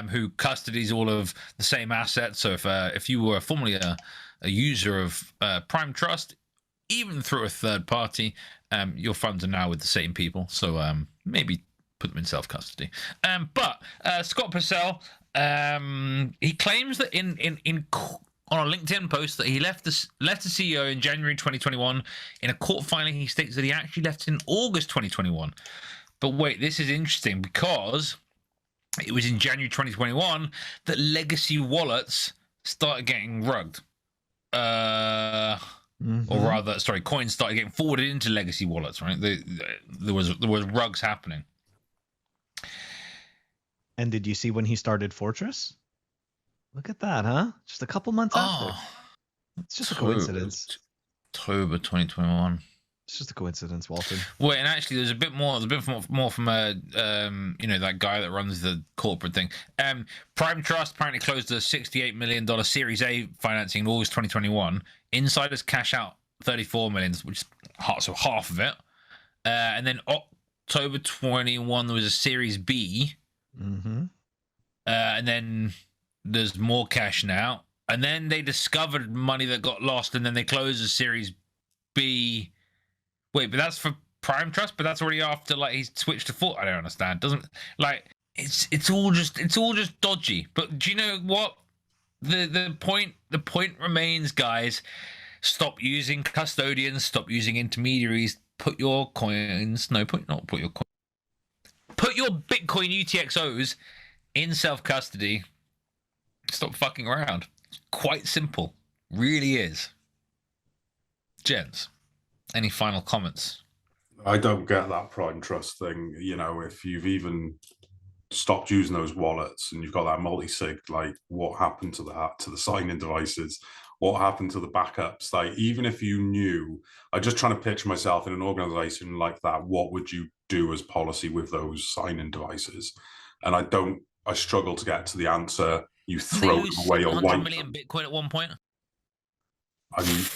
who custodies all of the same assets. So if you were formerly a user of Prime Trust, even through a third party, your funds are now with the same people. So maybe put them in self-custody. But Scott Purcell, he claims that on a LinkedIn post that he left the CEO in January 2021. In a court filing, he states that he actually left in August 2021. But wait, this is interesting because it was in January 2021 that legacy wallets started getting rugged. Or rather, coins started getting forwarded into legacy wallets, right? There was rugs happening. And did you see when he started Fortress? Look at that, huh? Just a couple months after. It's just a coincidence. October 2021. It's just a coincidence, Walton. Wait, and actually, there's a bit more from that guy that runs the corporate thing. Prime Trust apparently closed a $68 million Series A financing in August 2021. Insiders cash out $34 million, which is half of it. And then October 21, there was a Series B. Mm-hmm. And then there's more cash now. And then they discovered money that got lost, and then they closed the Series B. Wait, but that's for Prime Trust, but that's already after like he's switched to full. I don't understand. Doesn't like it's all just dodgy. But do you know what? The point remains, guys. Stop using custodians. Stop using intermediaries. Put your coins. No, put your Bitcoin UTXOs in self-custody. Stop fucking around. It's quite simple. Really is. Gents, any final comments? I don't get that Prime Trust thing. You know, if you've even stopped using those wallets and you've got that multi-sig, like what happened to that, to the sign-in devices? What happened to the backups? Like, even if you knew, I'm just trying to picture myself in an organization like that. What would you do as policy with those sign-in devices? And I struggle to get to the answer. You throw them away or 700 million Bitcoin at one point.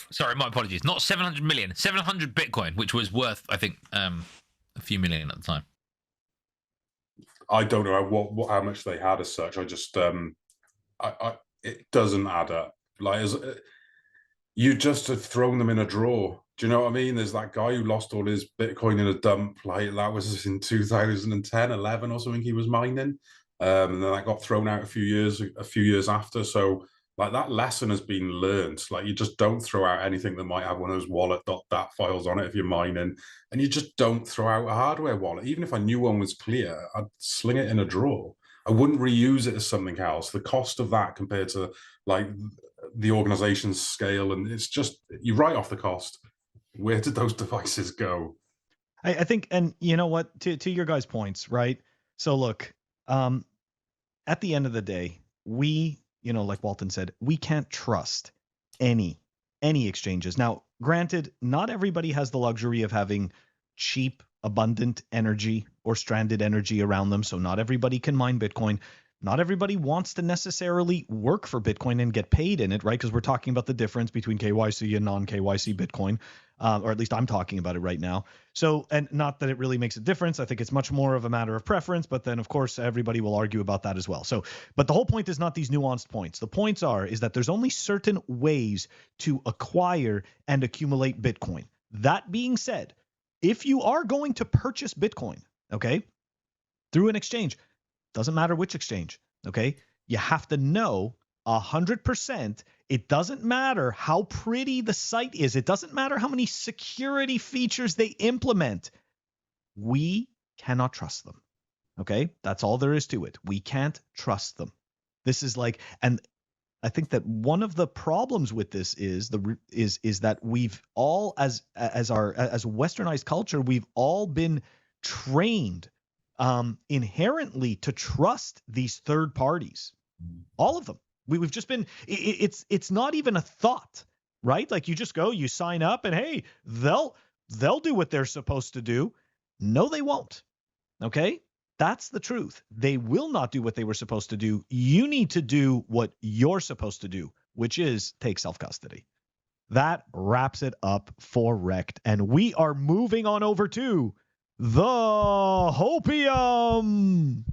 Sorry, my apologies. Not 700 million, 700 Bitcoin, which was worth, I think, a few million at the time. I don't know how much they had as such. I just, it doesn't add up. Like, you just have thrown them in a drawer. Do you know what I mean? There's that guy who lost all his Bitcoin in a dump. Like, that was in 2010, 11 or something. He was mining, and then that got thrown out a few years after. So, like, that lesson has been learned. Like, you just don't throw out anything that might have one of those wallet.dat files on it if you're mining, and you just don't throw out a hardware wallet. Even if I knew one was clear, I'd sling it in a drawer. I wouldn't reuse it as something else. The cost of that compared to like the organization's scale, and it's just, you write off the cost. Where did those devices go? I think, and you know what, to your guys' points, right? So look, at the end of the day, we, you know, like Walton said, we can't trust any exchanges. Now, granted, not everybody has the luxury of having cheap, abundant energy or stranded energy around them. So not everybody can mine Bitcoin. Not everybody wants to necessarily work for Bitcoin and get paid in it, right? Because we're talking about the difference between KYC and non-KYC Bitcoin, or at least I'm talking about it right now. So, and not that it really makes a difference. I think it's much more of a matter of preference, but then of course everybody will argue about that as well. So, but the whole point is not these nuanced points. The points is that there's only certain ways to acquire and accumulate Bitcoin. That being said, if you are going to purchase Bitcoin, okay, through an exchange, doesn't matter which exchange, okay? You have to know 100%. It doesn't matter how pretty the site is. It doesn't matter how many security features they implement. We cannot trust them, okay? That's all there is to it. We can't trust them. This is like, and I think that one of the problems with this is that we've all, as westernized culture, we've all been trained inherently to trust these third parties, all of them. We've just been, it's not even a thought, right? Like, you just go, you sign up, and hey, they'll do what they're supposed to do. No, they won't. Okay, that's the truth. They will not do what they were supposed to do. You need to do what you're supposed to do, which is take self-custody. That wraps it up for REKT, and we are moving on over to the Hopium.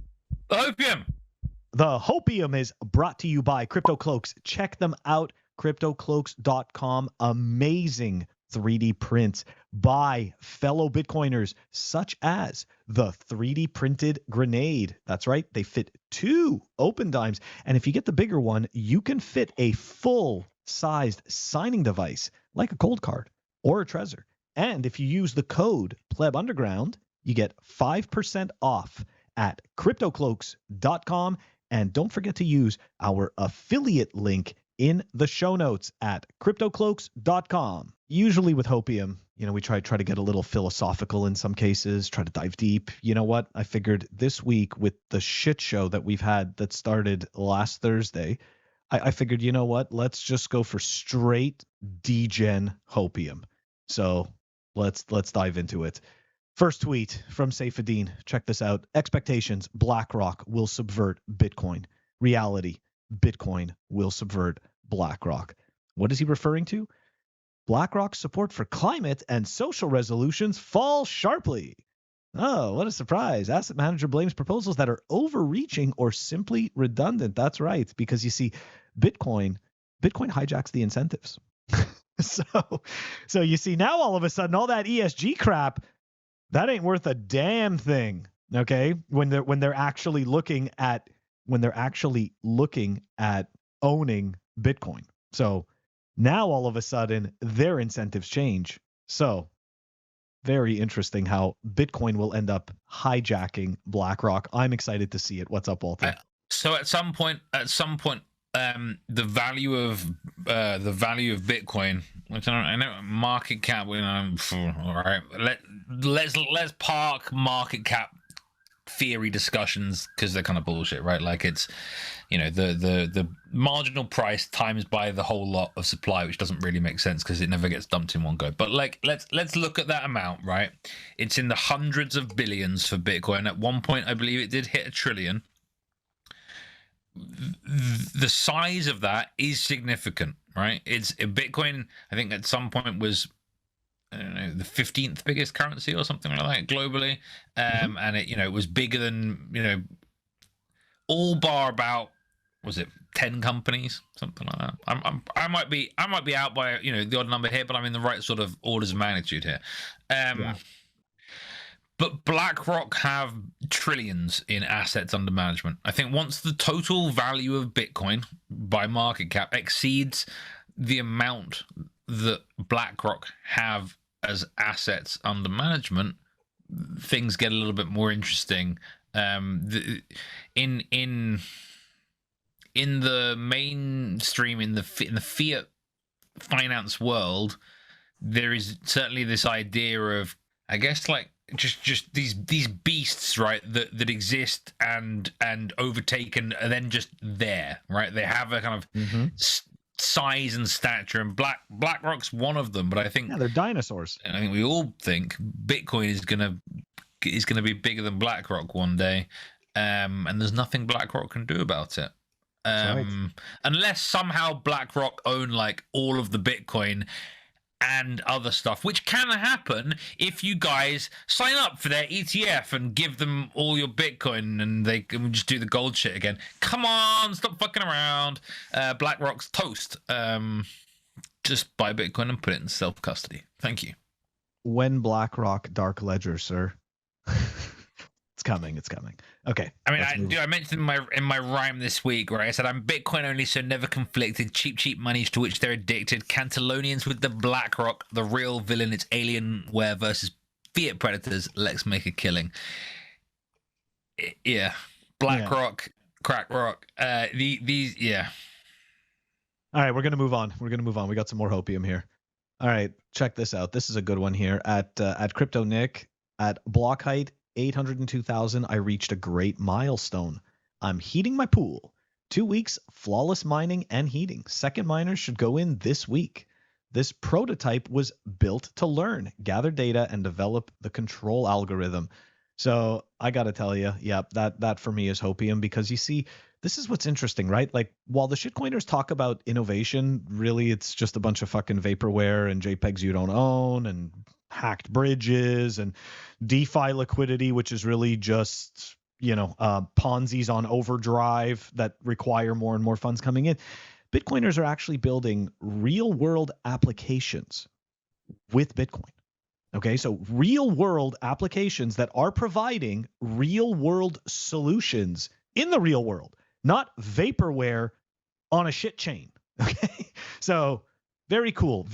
The Hopium is brought to you by CryptoCloaks. Check them out, CryptoCloaks.com. Amazing 3D prints by fellow Bitcoiners, such as the 3D printed grenade. That's right, they fit 2 open dimes. And if you get the bigger one, you can fit a full-sized signing device, like a cold card or a Trezor. And if you use the code PlebUnderground, you get 5% off at CryptoCloaks.com. And don't forget to use our affiliate link in the show notes at CryptoCloaks.com. Usually with Hopium, you know, we try to get a little philosophical in some cases, try to dive deep. You know what? I figured this week, with the shit show that we've had that started last Thursday, I figured, you know what? Let's just go for straight degen Hopium. So let's dive into it. First tweet from Saifedean. Check this out. Expectations: BlackRock will subvert Bitcoin. Reality: Bitcoin will subvert BlackRock. What is he referring to? BlackRock's support for climate and social resolutions falls sharply. Oh, what a surprise. Asset manager blames proposals that are overreaching or simply redundant. That's right. Because you see, Bitcoin hijacks the incentives. So you see now all of a sudden all that ESG crap, that ain't worth a damn thing. Okay? When they're actually looking at owning Bitcoin. So now all of a sudden their incentives change. So very interesting how Bitcoin will end up hijacking BlackRock. I'm excited to see it. What's up, Walter? So at some point, the value of Bitcoin, which I know market cap. All right, let's park market cap theory discussions because they're kind of bullshit, right? Like it's, the marginal price times by the whole lot of supply, which doesn't really make sense because it never gets dumped in one go. But like, let's look at that amount, right? It's in the hundreds of billions for Bitcoin. At one point, I believe it did hit $1 trillion. The size of that is significant, right? It's Bitcoin. I think at some point was, I don't know, the 15th biggest currency or something like that globally, and it was bigger than all bar about, was it 10 companies, something like that. I might be out by the odd number here, but I'm in the right sort of orders of magnitude here. But BlackRock have trillions in assets under management. I think once the total value of Bitcoin by market cap exceeds the amount that BlackRock have as assets under management, things get a little bit more interesting. In the mainstream, in the fiat finance world, there is certainly this idea of, I guess, like just these beasts, right, that exist and overtake and are then just there, right? They have a kind of size and stature, and BlackRock's one of them. But I think they're dinosaurs. And I think we all think Bitcoin is gonna be bigger than BlackRock one day, and there's nothing BlackRock can do about it. Right. Unless somehow BlackRock own like all of the Bitcoin and other stuff, which can happen if you guys sign up for their ETF and give them all your Bitcoin and they can just do the gold shit again. Come on, stop fucking around. BlackRock's toast. Just buy Bitcoin and put it in self-custody. Thank you. When BlackRock dark ledger, sir. It's coming. Okay. I mean, I mentioned in my rhyme this week where I said I'm Bitcoin only, so never conflicted. Cheap monies to which they're addicted. Cantalonians with the BlackRock, the real villain. It's Alienware versus fiat predators. Let's make a killing. Yeah, BlackRock, Crack Rock. These. Yeah. All right, we're gonna move on. We got some more Hopium here. All right, check this out. This is a good one here at Crypto Nick at block height 802,000. I reached a great milestone. I'm heating my pool. 2 weeks, flawless mining and heating. Second miners should go in this week. This prototype was built to learn, gather data, and develop the control algorithm. So I got to tell you, that for me is Hopium, because you see, this is what's interesting, right? Like, while the shitcoiners talk about innovation, really it's just a bunch of fucking vaporware and JPEGs you don't own and hacked bridges and DeFi liquidity, which is really just, Ponzi's on overdrive that require more and more funds coming in. Bitcoiners are actually building real world applications with Bitcoin. Okay, so real world applications that are providing real world solutions in the real world, not vaporware on a shit chain. Okay, so very cool,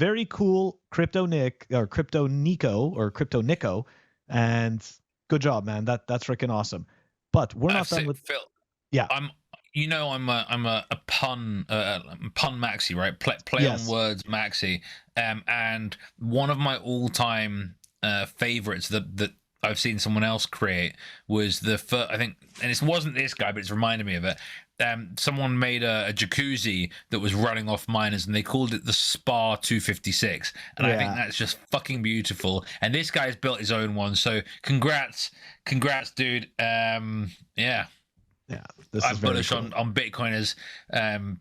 Crypto Nick or Crypto Nico, and good job, man. That's freaking awesome. But we're not done with Phil. Yeah, I'm a pun maxi, right? Play Yes. on words maxi. And one of my all-time favorites that I've seen someone else create was the first, I think, and it wasn't this guy, but it's reminded me of it. Someone made a jacuzzi that was running off miners, and they called it the Spa 256. And I think that's just fucking beautiful. And this guy's built his own one, so congrats, dude. Yeah. Yeah, this I'm is very bullish cool. on Bitcoiners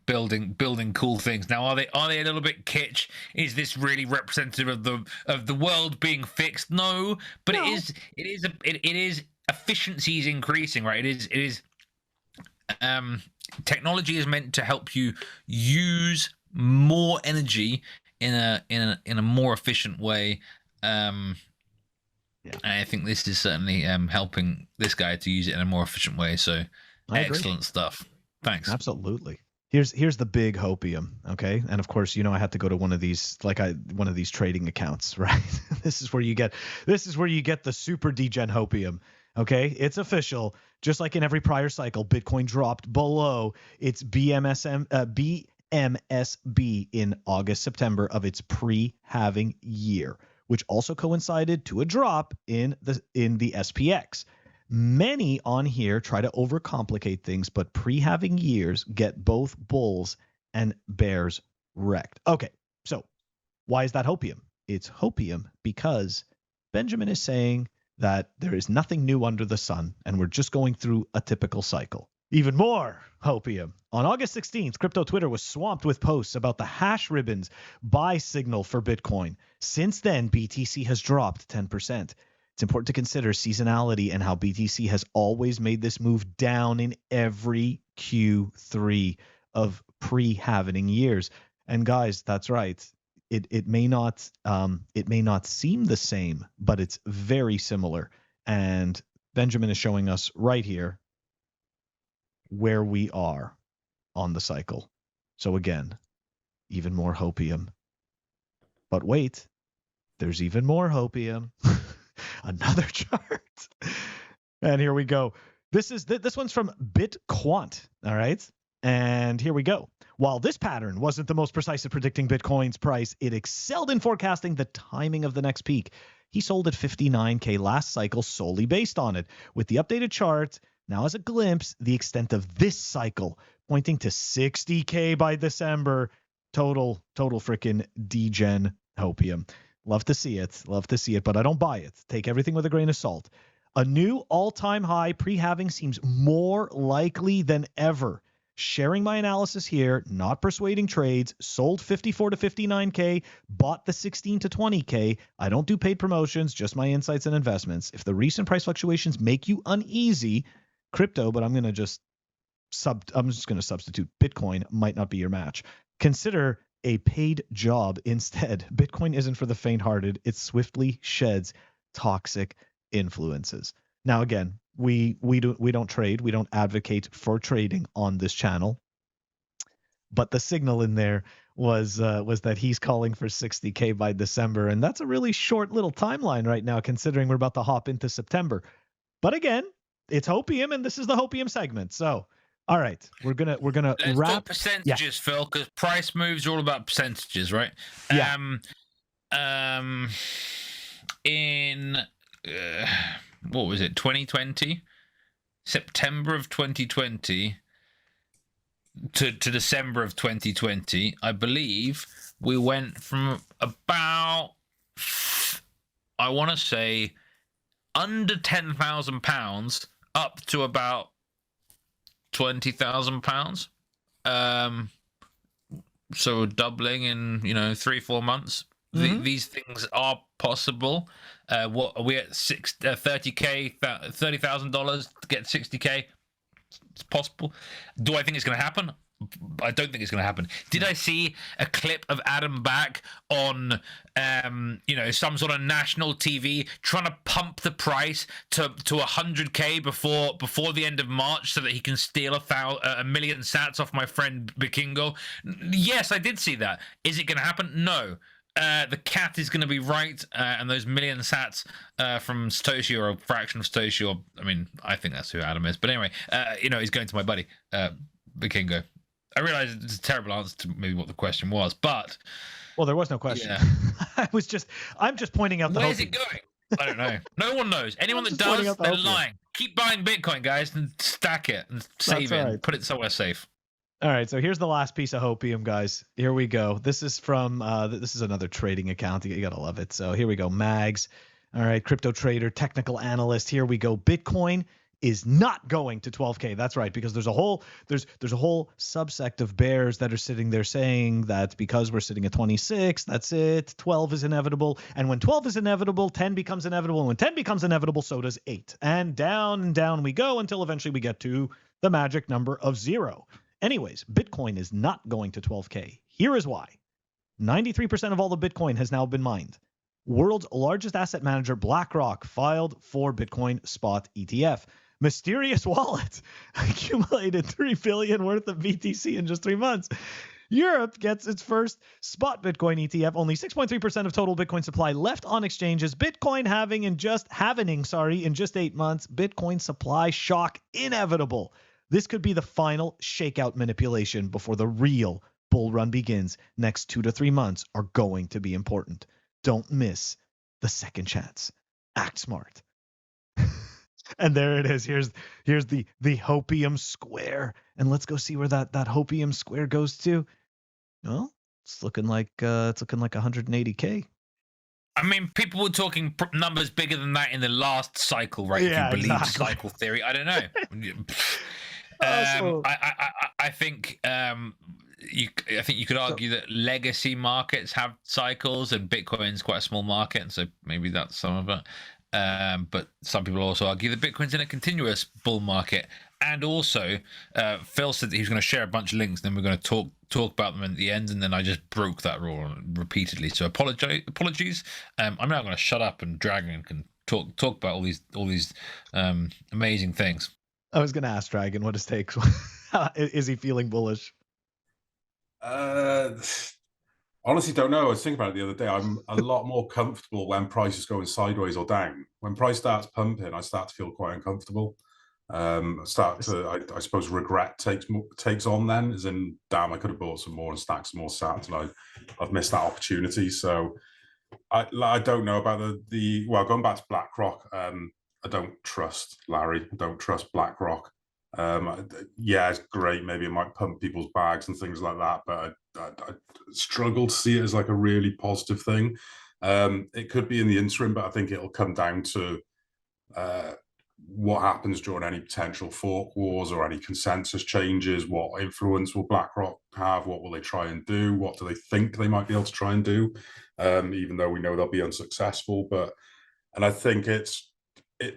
building cool things. Now, are they a little bit kitsch? Is this really representative of the world being fixed? No, but No. it is efficiencies increasing, right? It is technology is meant to help you use more energy in a more efficient way. Yeah. And I think this is certainly helping this guy to use it in a more efficient way. So excellent stuff. Thanks. Absolutely. Here's the big Hopium, okay? And of course, I had to go to one of these trading accounts, right? This is where you get the super degen Hopium, okay? It's official. Just like in every prior cycle, Bitcoin dropped below its BMSB in August, September of its pre-halving year, which also coincided to a drop in the SPX. Many on here try to overcomplicate things, but pre-halving years get both bulls and bears wrecked. Okay, so why is that Hopium? It's Hopium because Benjamin is saying that there is nothing new under the sun, and we're just going through a typical cycle. Even more Hopium. On August 16th, crypto Twitter was swamped with posts about the hash ribbons buy signal for Bitcoin. Since then, BTC has dropped 10%. It's important to consider seasonality and how BTC has always made this move down in every Q3 of pre-halving years. And guys, that's right. It may not seem the same, but it's very similar. And Benjamin is showing us right here where we are on the cycle. So again, even more Hopium. But wait, there's even more Hopium. Another chart. And here we go. This one's from BitQuant, all right? And here we go. While this pattern wasn't the most precise at predicting Bitcoin's price, it excelled in forecasting the timing of the next peak. He sold at 59K last cycle solely based on it. With the updated chart, now as a glimpse, the extent of this cycle, pointing to 60K by December. Total freaking degen Hopium. Love to see it, but I don't buy it. Take everything with a grain of salt. A new all-time high pre-halving seems more likely than ever. Sharing my analysis here, not persuading trades, sold 54 to 59K, bought the 16 to 20K. I don't do paid promotions, just my insights and investments. If the recent price fluctuations make you uneasy, crypto, but I'm just going to substitute Bitcoin might not be your match. Consider a paid job instead. Bitcoin isn't for the faint-hearted. It swiftly sheds toxic influences. Now, again, we don't trade. We don't advocate for trading on this channel. But the signal in there was that he's calling for 60K by December, and that's a really short little timeline right now, considering we're about to hop into September. But again, it's Hopium, and this is the Hopium segment. So, all right, we're gonna Let's wrap talk percentages, Phil, because price moves are all about percentages, right? Yeah. In what was it, 2020, September of 2020 to December of 2020, I believe we went from about, I want to say, under £10,000 up to about £20,000. So doubling in 3-4 months. Mm-hmm. These things are possible. What are we at? $30,000 to get 60K? It's possible. Do I think it's going to happen? I don't think it's going to happen. Did I see a clip of Adam Back on, some sort of national TV trying to pump the price to 100K before the end of March so that he can steal a million sats off my friend Bikingo? Yes, I did see that. Is it going to happen? No. The cat is going to be right, and those million sats from Satoshi or a fraction of Satoshi, or I think that's who Adam is. But anyway, he's going to my buddy Bikingo. I realize it's a terrible answer to maybe what the question was, but there was no question. Yeah. I'm just pointing out. Where's it going? I don't know. No one knows. Anyone that does, they're lying. Keep buying Bitcoin, guys, and stack it and save it and put it somewhere safe. All right, so here's the last piece of Hopium, guys. Here we go. This is from this is another trading account. You gotta love it. So here we go. Mags. All right, crypto trader, technical analyst. Here we go. Bitcoin is not going to 12K. That's right, because there's a whole subsect of bears that are sitting there saying that because we're sitting at 26, that's it. 12 is inevitable, and when 12 is inevitable, 10 becomes inevitable, and when 10 becomes inevitable, so does 8, and down we go until eventually we get to the magic number of 0. Anyways, Bitcoin is not going to 12K. Here is why. 93% of all the Bitcoin has now been mined. World's largest asset manager, BlackRock, filed for Bitcoin spot ETF. Mysterious Wallet accumulated $3 billion worth of BTC in just 3 months. Europe gets its first spot Bitcoin ETF. Only 6.3% of total Bitcoin supply left on exchanges. Bitcoin having in just 8 months. Bitcoin supply shock inevitable. This could be the final shakeout manipulation before the real bull run begins. Next 2 to 3 months are going to be important. Don't miss the second chance. Act smart. And there it is. Here's the Hopium square, and let's go see where that Hopium square goes to. Well, it's looking like 180K. I mean, people were talking numbers bigger than that in the last cycle, right? Yeah, if you believe exactly. cycle theory, I don't know. I think you could argue that legacy markets have cycles, and Bitcoin's quite a small market, and so maybe that's some of it. But some people also argue that Bitcoin's in a continuous bull market. And also, Phil said that he was going to share a bunch of links, and then we're going to talk about them at the end, and then I just broke that rule repeatedly. So apologies. I'm now going to shut up, and Dragon can talk about all these amazing things. I was going to ask Dragon what his takes. Is he feeling bullish? Honestly, don't know. I was thinking about it the other day. I'm a lot more comfortable when price is going sideways or down. When price starts pumping, I start to feel quite uncomfortable. I suppose regret takes on then, as in, damn, I could have bought some more and stacked some more sats, and I've missed that opportunity. So I don't know about well, going back to BlackRock, I don't trust Larry. I don't trust BlackRock. Yeah, it's great. Maybe it might pump people's bags and things like that, but I struggle to see it as like a really positive thing. It could be in the interim, but I think it'll come down to what happens during any potential fork wars or any consensus changes. What influence will BlackRock have? What will they try and do? What do they think they might be able to try and do? Even though we know they'll be unsuccessful. And I think it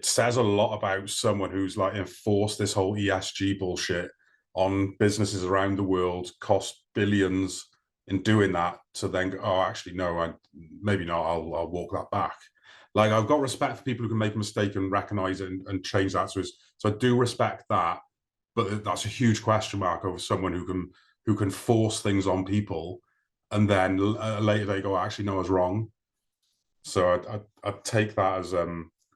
says a lot about someone who's like enforced this whole ESG bullshit on businesses around the world, cost billions in doing that, to then go, oh, actually, no, maybe not, I'll walk that back. Like, I've got respect for people who can make a mistake and recognize it and change that. So I do respect that, but that's a huge question mark over someone who can force things on people, and then later they go, actually, no, I was wrong. So I'd take that as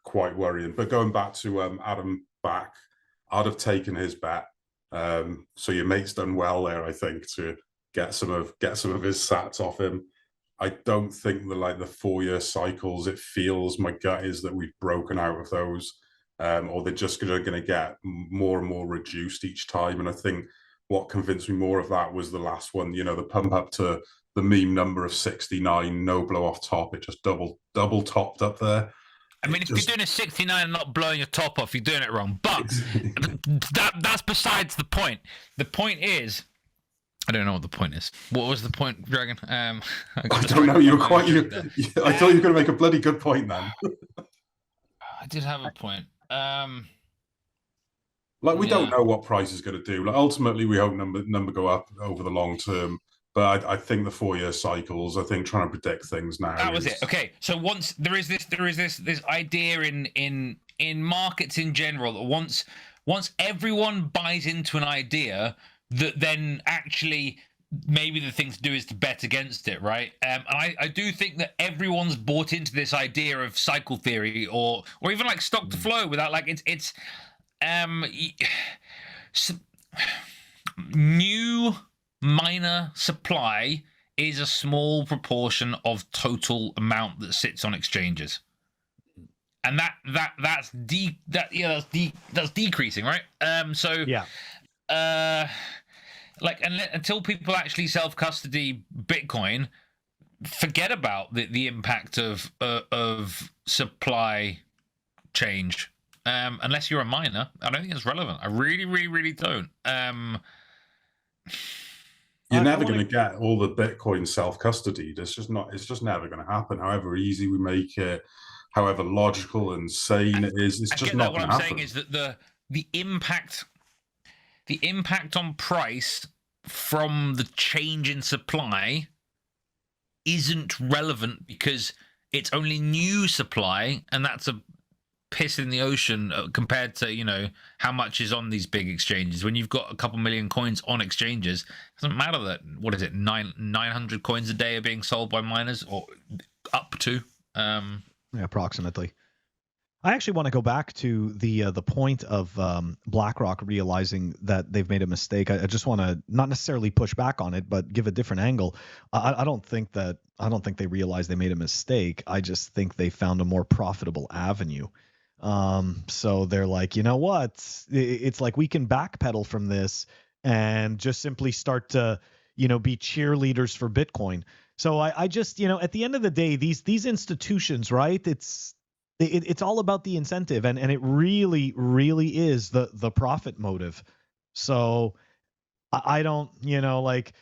quite worrying. But going back to Adam back, I'd have taken his bet. So your mate's done well there, I think, to get some of his sats off him. I don't think the 4-year cycles, it feels, my gut is that we've broken out of those, or they're just going to get more and more reduced each time. And I think what convinced me more of that was the last one, the pump up to the meme number of 69, no blow off top. It just double topped up there. I mean, if you're doing a 69 and not blowing your top off, you're doing it wrong. But that's besides the point. The point is, I don't know what the point is. What was the point, Dragon? I don't know. You were quite. I thought you were going to make a bloody good point then. I did have a point. We don't know what price is going to do. Ultimately, we hope number go up over the long term. But I think the 4-year cycles, I think trying to predict things now. That was it. Okay, so once there is this idea in markets in general that once everyone buys into an idea, that then actually maybe the thing to do is to bet against it, right? And I do think that everyone's bought into this idea of cycle theory or even like stock to flow without it's new miner supply is a small proportion of total amount that sits on exchanges, and that's decreasing, right? Until people actually self-custody Bitcoin, forget about the impact of supply change unless you're a miner. I don't think it's relevant. I really, really, really don't. You're never going to get all the Bitcoin self-custodied. It's just not. It's just never going to happen. However easy we make it, however logical and sane it is, it's just not going to happen. What I'm saying is that the impact on price from the change in supply isn't relevant because it's only new supply, and that's a piss in the ocean compared to, you know, how much is on these big exchanges. When you've got a couple million coins on exchanges, it doesn't matter that, what is it, 900 coins a day are being sold by miners, or up to yeah, approximately. I actually want to go back to the point of BlackRock realizing that they've made a mistake. I just want to not necessarily push back on it, but give a different angle. I don't think they realized they made a mistake. I just think they found a more profitable avenue. So they're like, you know what? It's like we can backpedal from this and just simply start to, you know, be cheerleaders for Bitcoin. So I just, you know, at the end of the day, these institutions, right? It's all about the incentive, and it really, really is the profit motive. So I don't, you know, like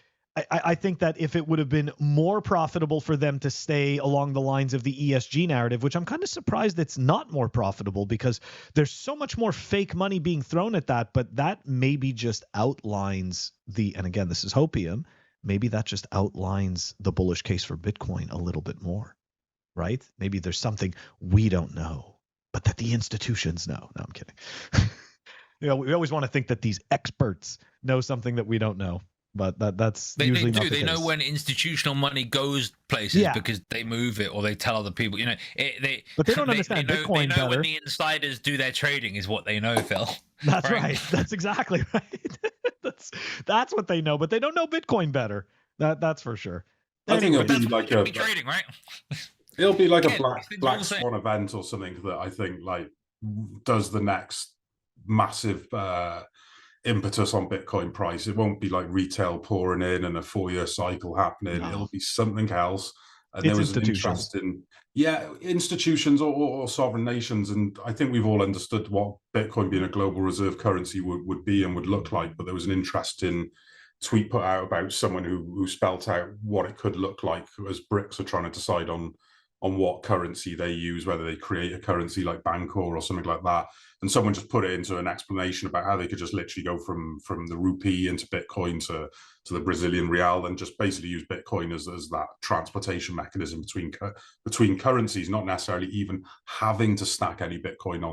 I think that if it would have been more profitable for them to stay along the lines of the ESG narrative, which I'm kind of surprised it's not more profitable, because there's so much more fake money being thrown at that, but that maybe just outlines and again, this is Hopium, maybe that just outlines the bullish case for Bitcoin a little bit more, right? Maybe there's something we don't know, but that the institutions know. No, I'm kidding. You know, we always want to think that these experts know something that we don't know. But that's usually not the case. They know when institutional money goes places because they move it or they tell other people. You know, but they don't understand Bitcoin better. When the insiders do their trading is what they know, Phil. That's right. That's exactly right. that's what they know, but they don't know Bitcoin better. That's for sure. I think it'll be like a trading, right? It'll be like a black swan event or something that I think like does the next massive impetus on Bitcoin price. It won't be like retail pouring in and a 4-year cycle happening. No. It'll be something else. And there was an interest in institutions or sovereign nations. And I think we've all understood what Bitcoin being a global reserve currency would be and would look like. But there was an interesting tweet put out about someone who spelt out what it could look like as BRICS are trying to decide on what currency they use, whether they create a currency like Bancor or something like that. And someone just put it into an explanation about how they could just literally go from the rupee into Bitcoin to the Brazilian real, and just basically use Bitcoin as that transportation mechanism between currencies, not necessarily even having to stack any Bitcoin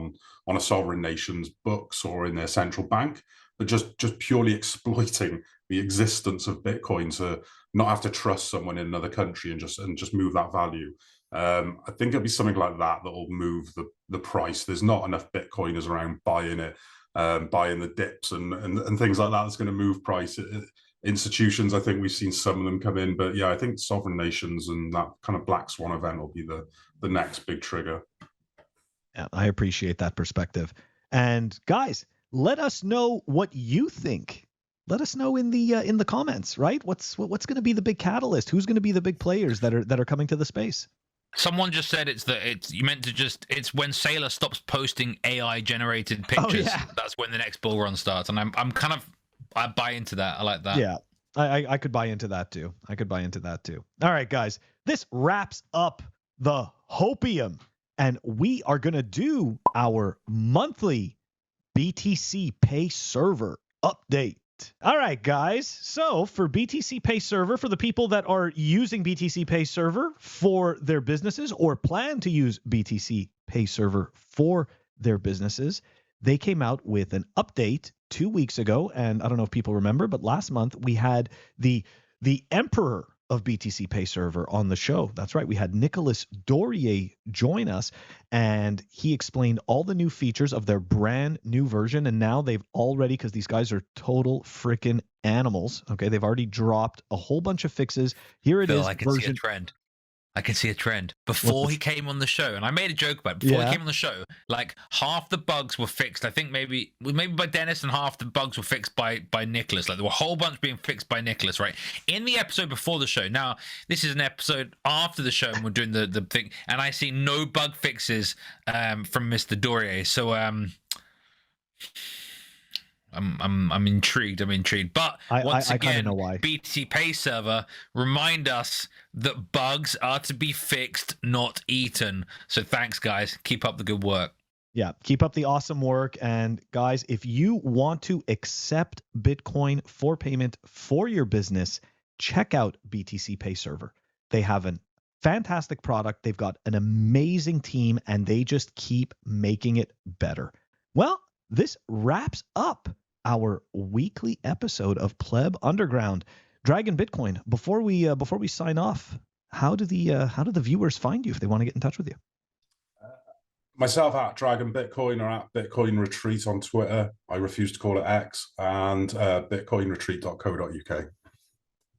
on a sovereign nation's books or in their central bank, but just purely exploiting the existence of Bitcoin to not have to trust someone in another country and just move that value. I think it'll be something like that will move the price. There's not enough Bitcoiners around buying it, buying the dips and things like that. That's going to move price. Institutions, I think we've seen some of them come in, but yeah, I think sovereign nations and that kind of black swan event will be the next big trigger. Yeah, I appreciate that perspective. And guys, let us know what you think. Let us know in the comments, right? What's going to be the big catalyst? Who's going to be the big players that are coming to the space? Someone just said it's when Saylor stops posting AI generated pictures. Oh, yeah. That's when the next bull run starts, and I buy into that. I like that. Yeah, I could buy into that too. All right, guys, this wraps up the Hopium, and we are gonna do our monthly BtcPayServer update. All right, guys. So for BtcPayServer, for the people that are using BtcPayServer for their businesses or plan to use BtcPayServer for their businesses, they came out with an update 2 weeks ago. And I don't know if people remember, but last month we had the emperor of BtcPayServer on the show. That's right. We had Nicholas Dorier join us, and he explained all the new features of their brand new version. And now they've already, because these guys are total freaking animals. Okay. They've already dropped a whole bunch of fixes. Here it is. I can see a trend. I can see a trend. Before he came on the show, and I made a joke about it, before he came on the show, like half the bugs were fixed. I think maybe by Dennis, and half the bugs were fixed by Nicholas. Like there were a whole bunch being fixed by Nicholas, right? In the episode before the show. Now, this is an episode after the show, and we're doing the thing, and I see no bug fixes from Mr. Dorier. So I'm intrigued. But once again, know why. BtcPayServer remind us that bugs are to be fixed, not eaten. So thanks, guys. Keep up the good work. Yeah, keep up the awesome work. And guys, if you want to accept Bitcoin for payment for your business, check out BtcPayServer. They have a fantastic product. They've got an amazing team, and they just keep making it better. Well, this wraps up our weekly episode of Pleb Underground. Dragon Bitcoin, before we sign off, how do the viewers find you if they want to get in touch with you? Myself at DragonBitcoin or at Bitcoin Retreat on Twitter. I refuse to call it X, and bitcoinretreat.co.uk.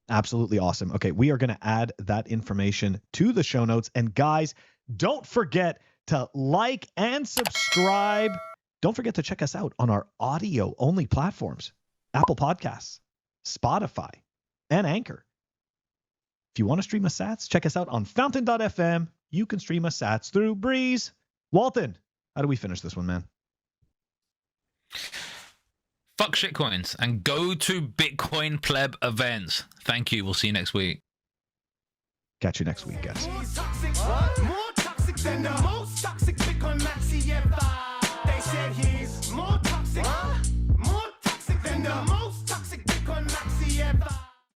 Absolutely awesome. Okay, we are going to add that information to the show notes. And guys, don't forget to like and subscribe. Don't forget to check us out on our audio-only platforms, Apple Podcasts, Spotify, and Anchor. If you want to stream us sats, check us out on fountain.fm. You can stream us sats through Breeze. Walton, how do we finish this one, man? Fuck shitcoins and go to Bitcoin Pleb events. Thank you. We'll see you next week. Catch you next week, guys. More toxic than the most toxic.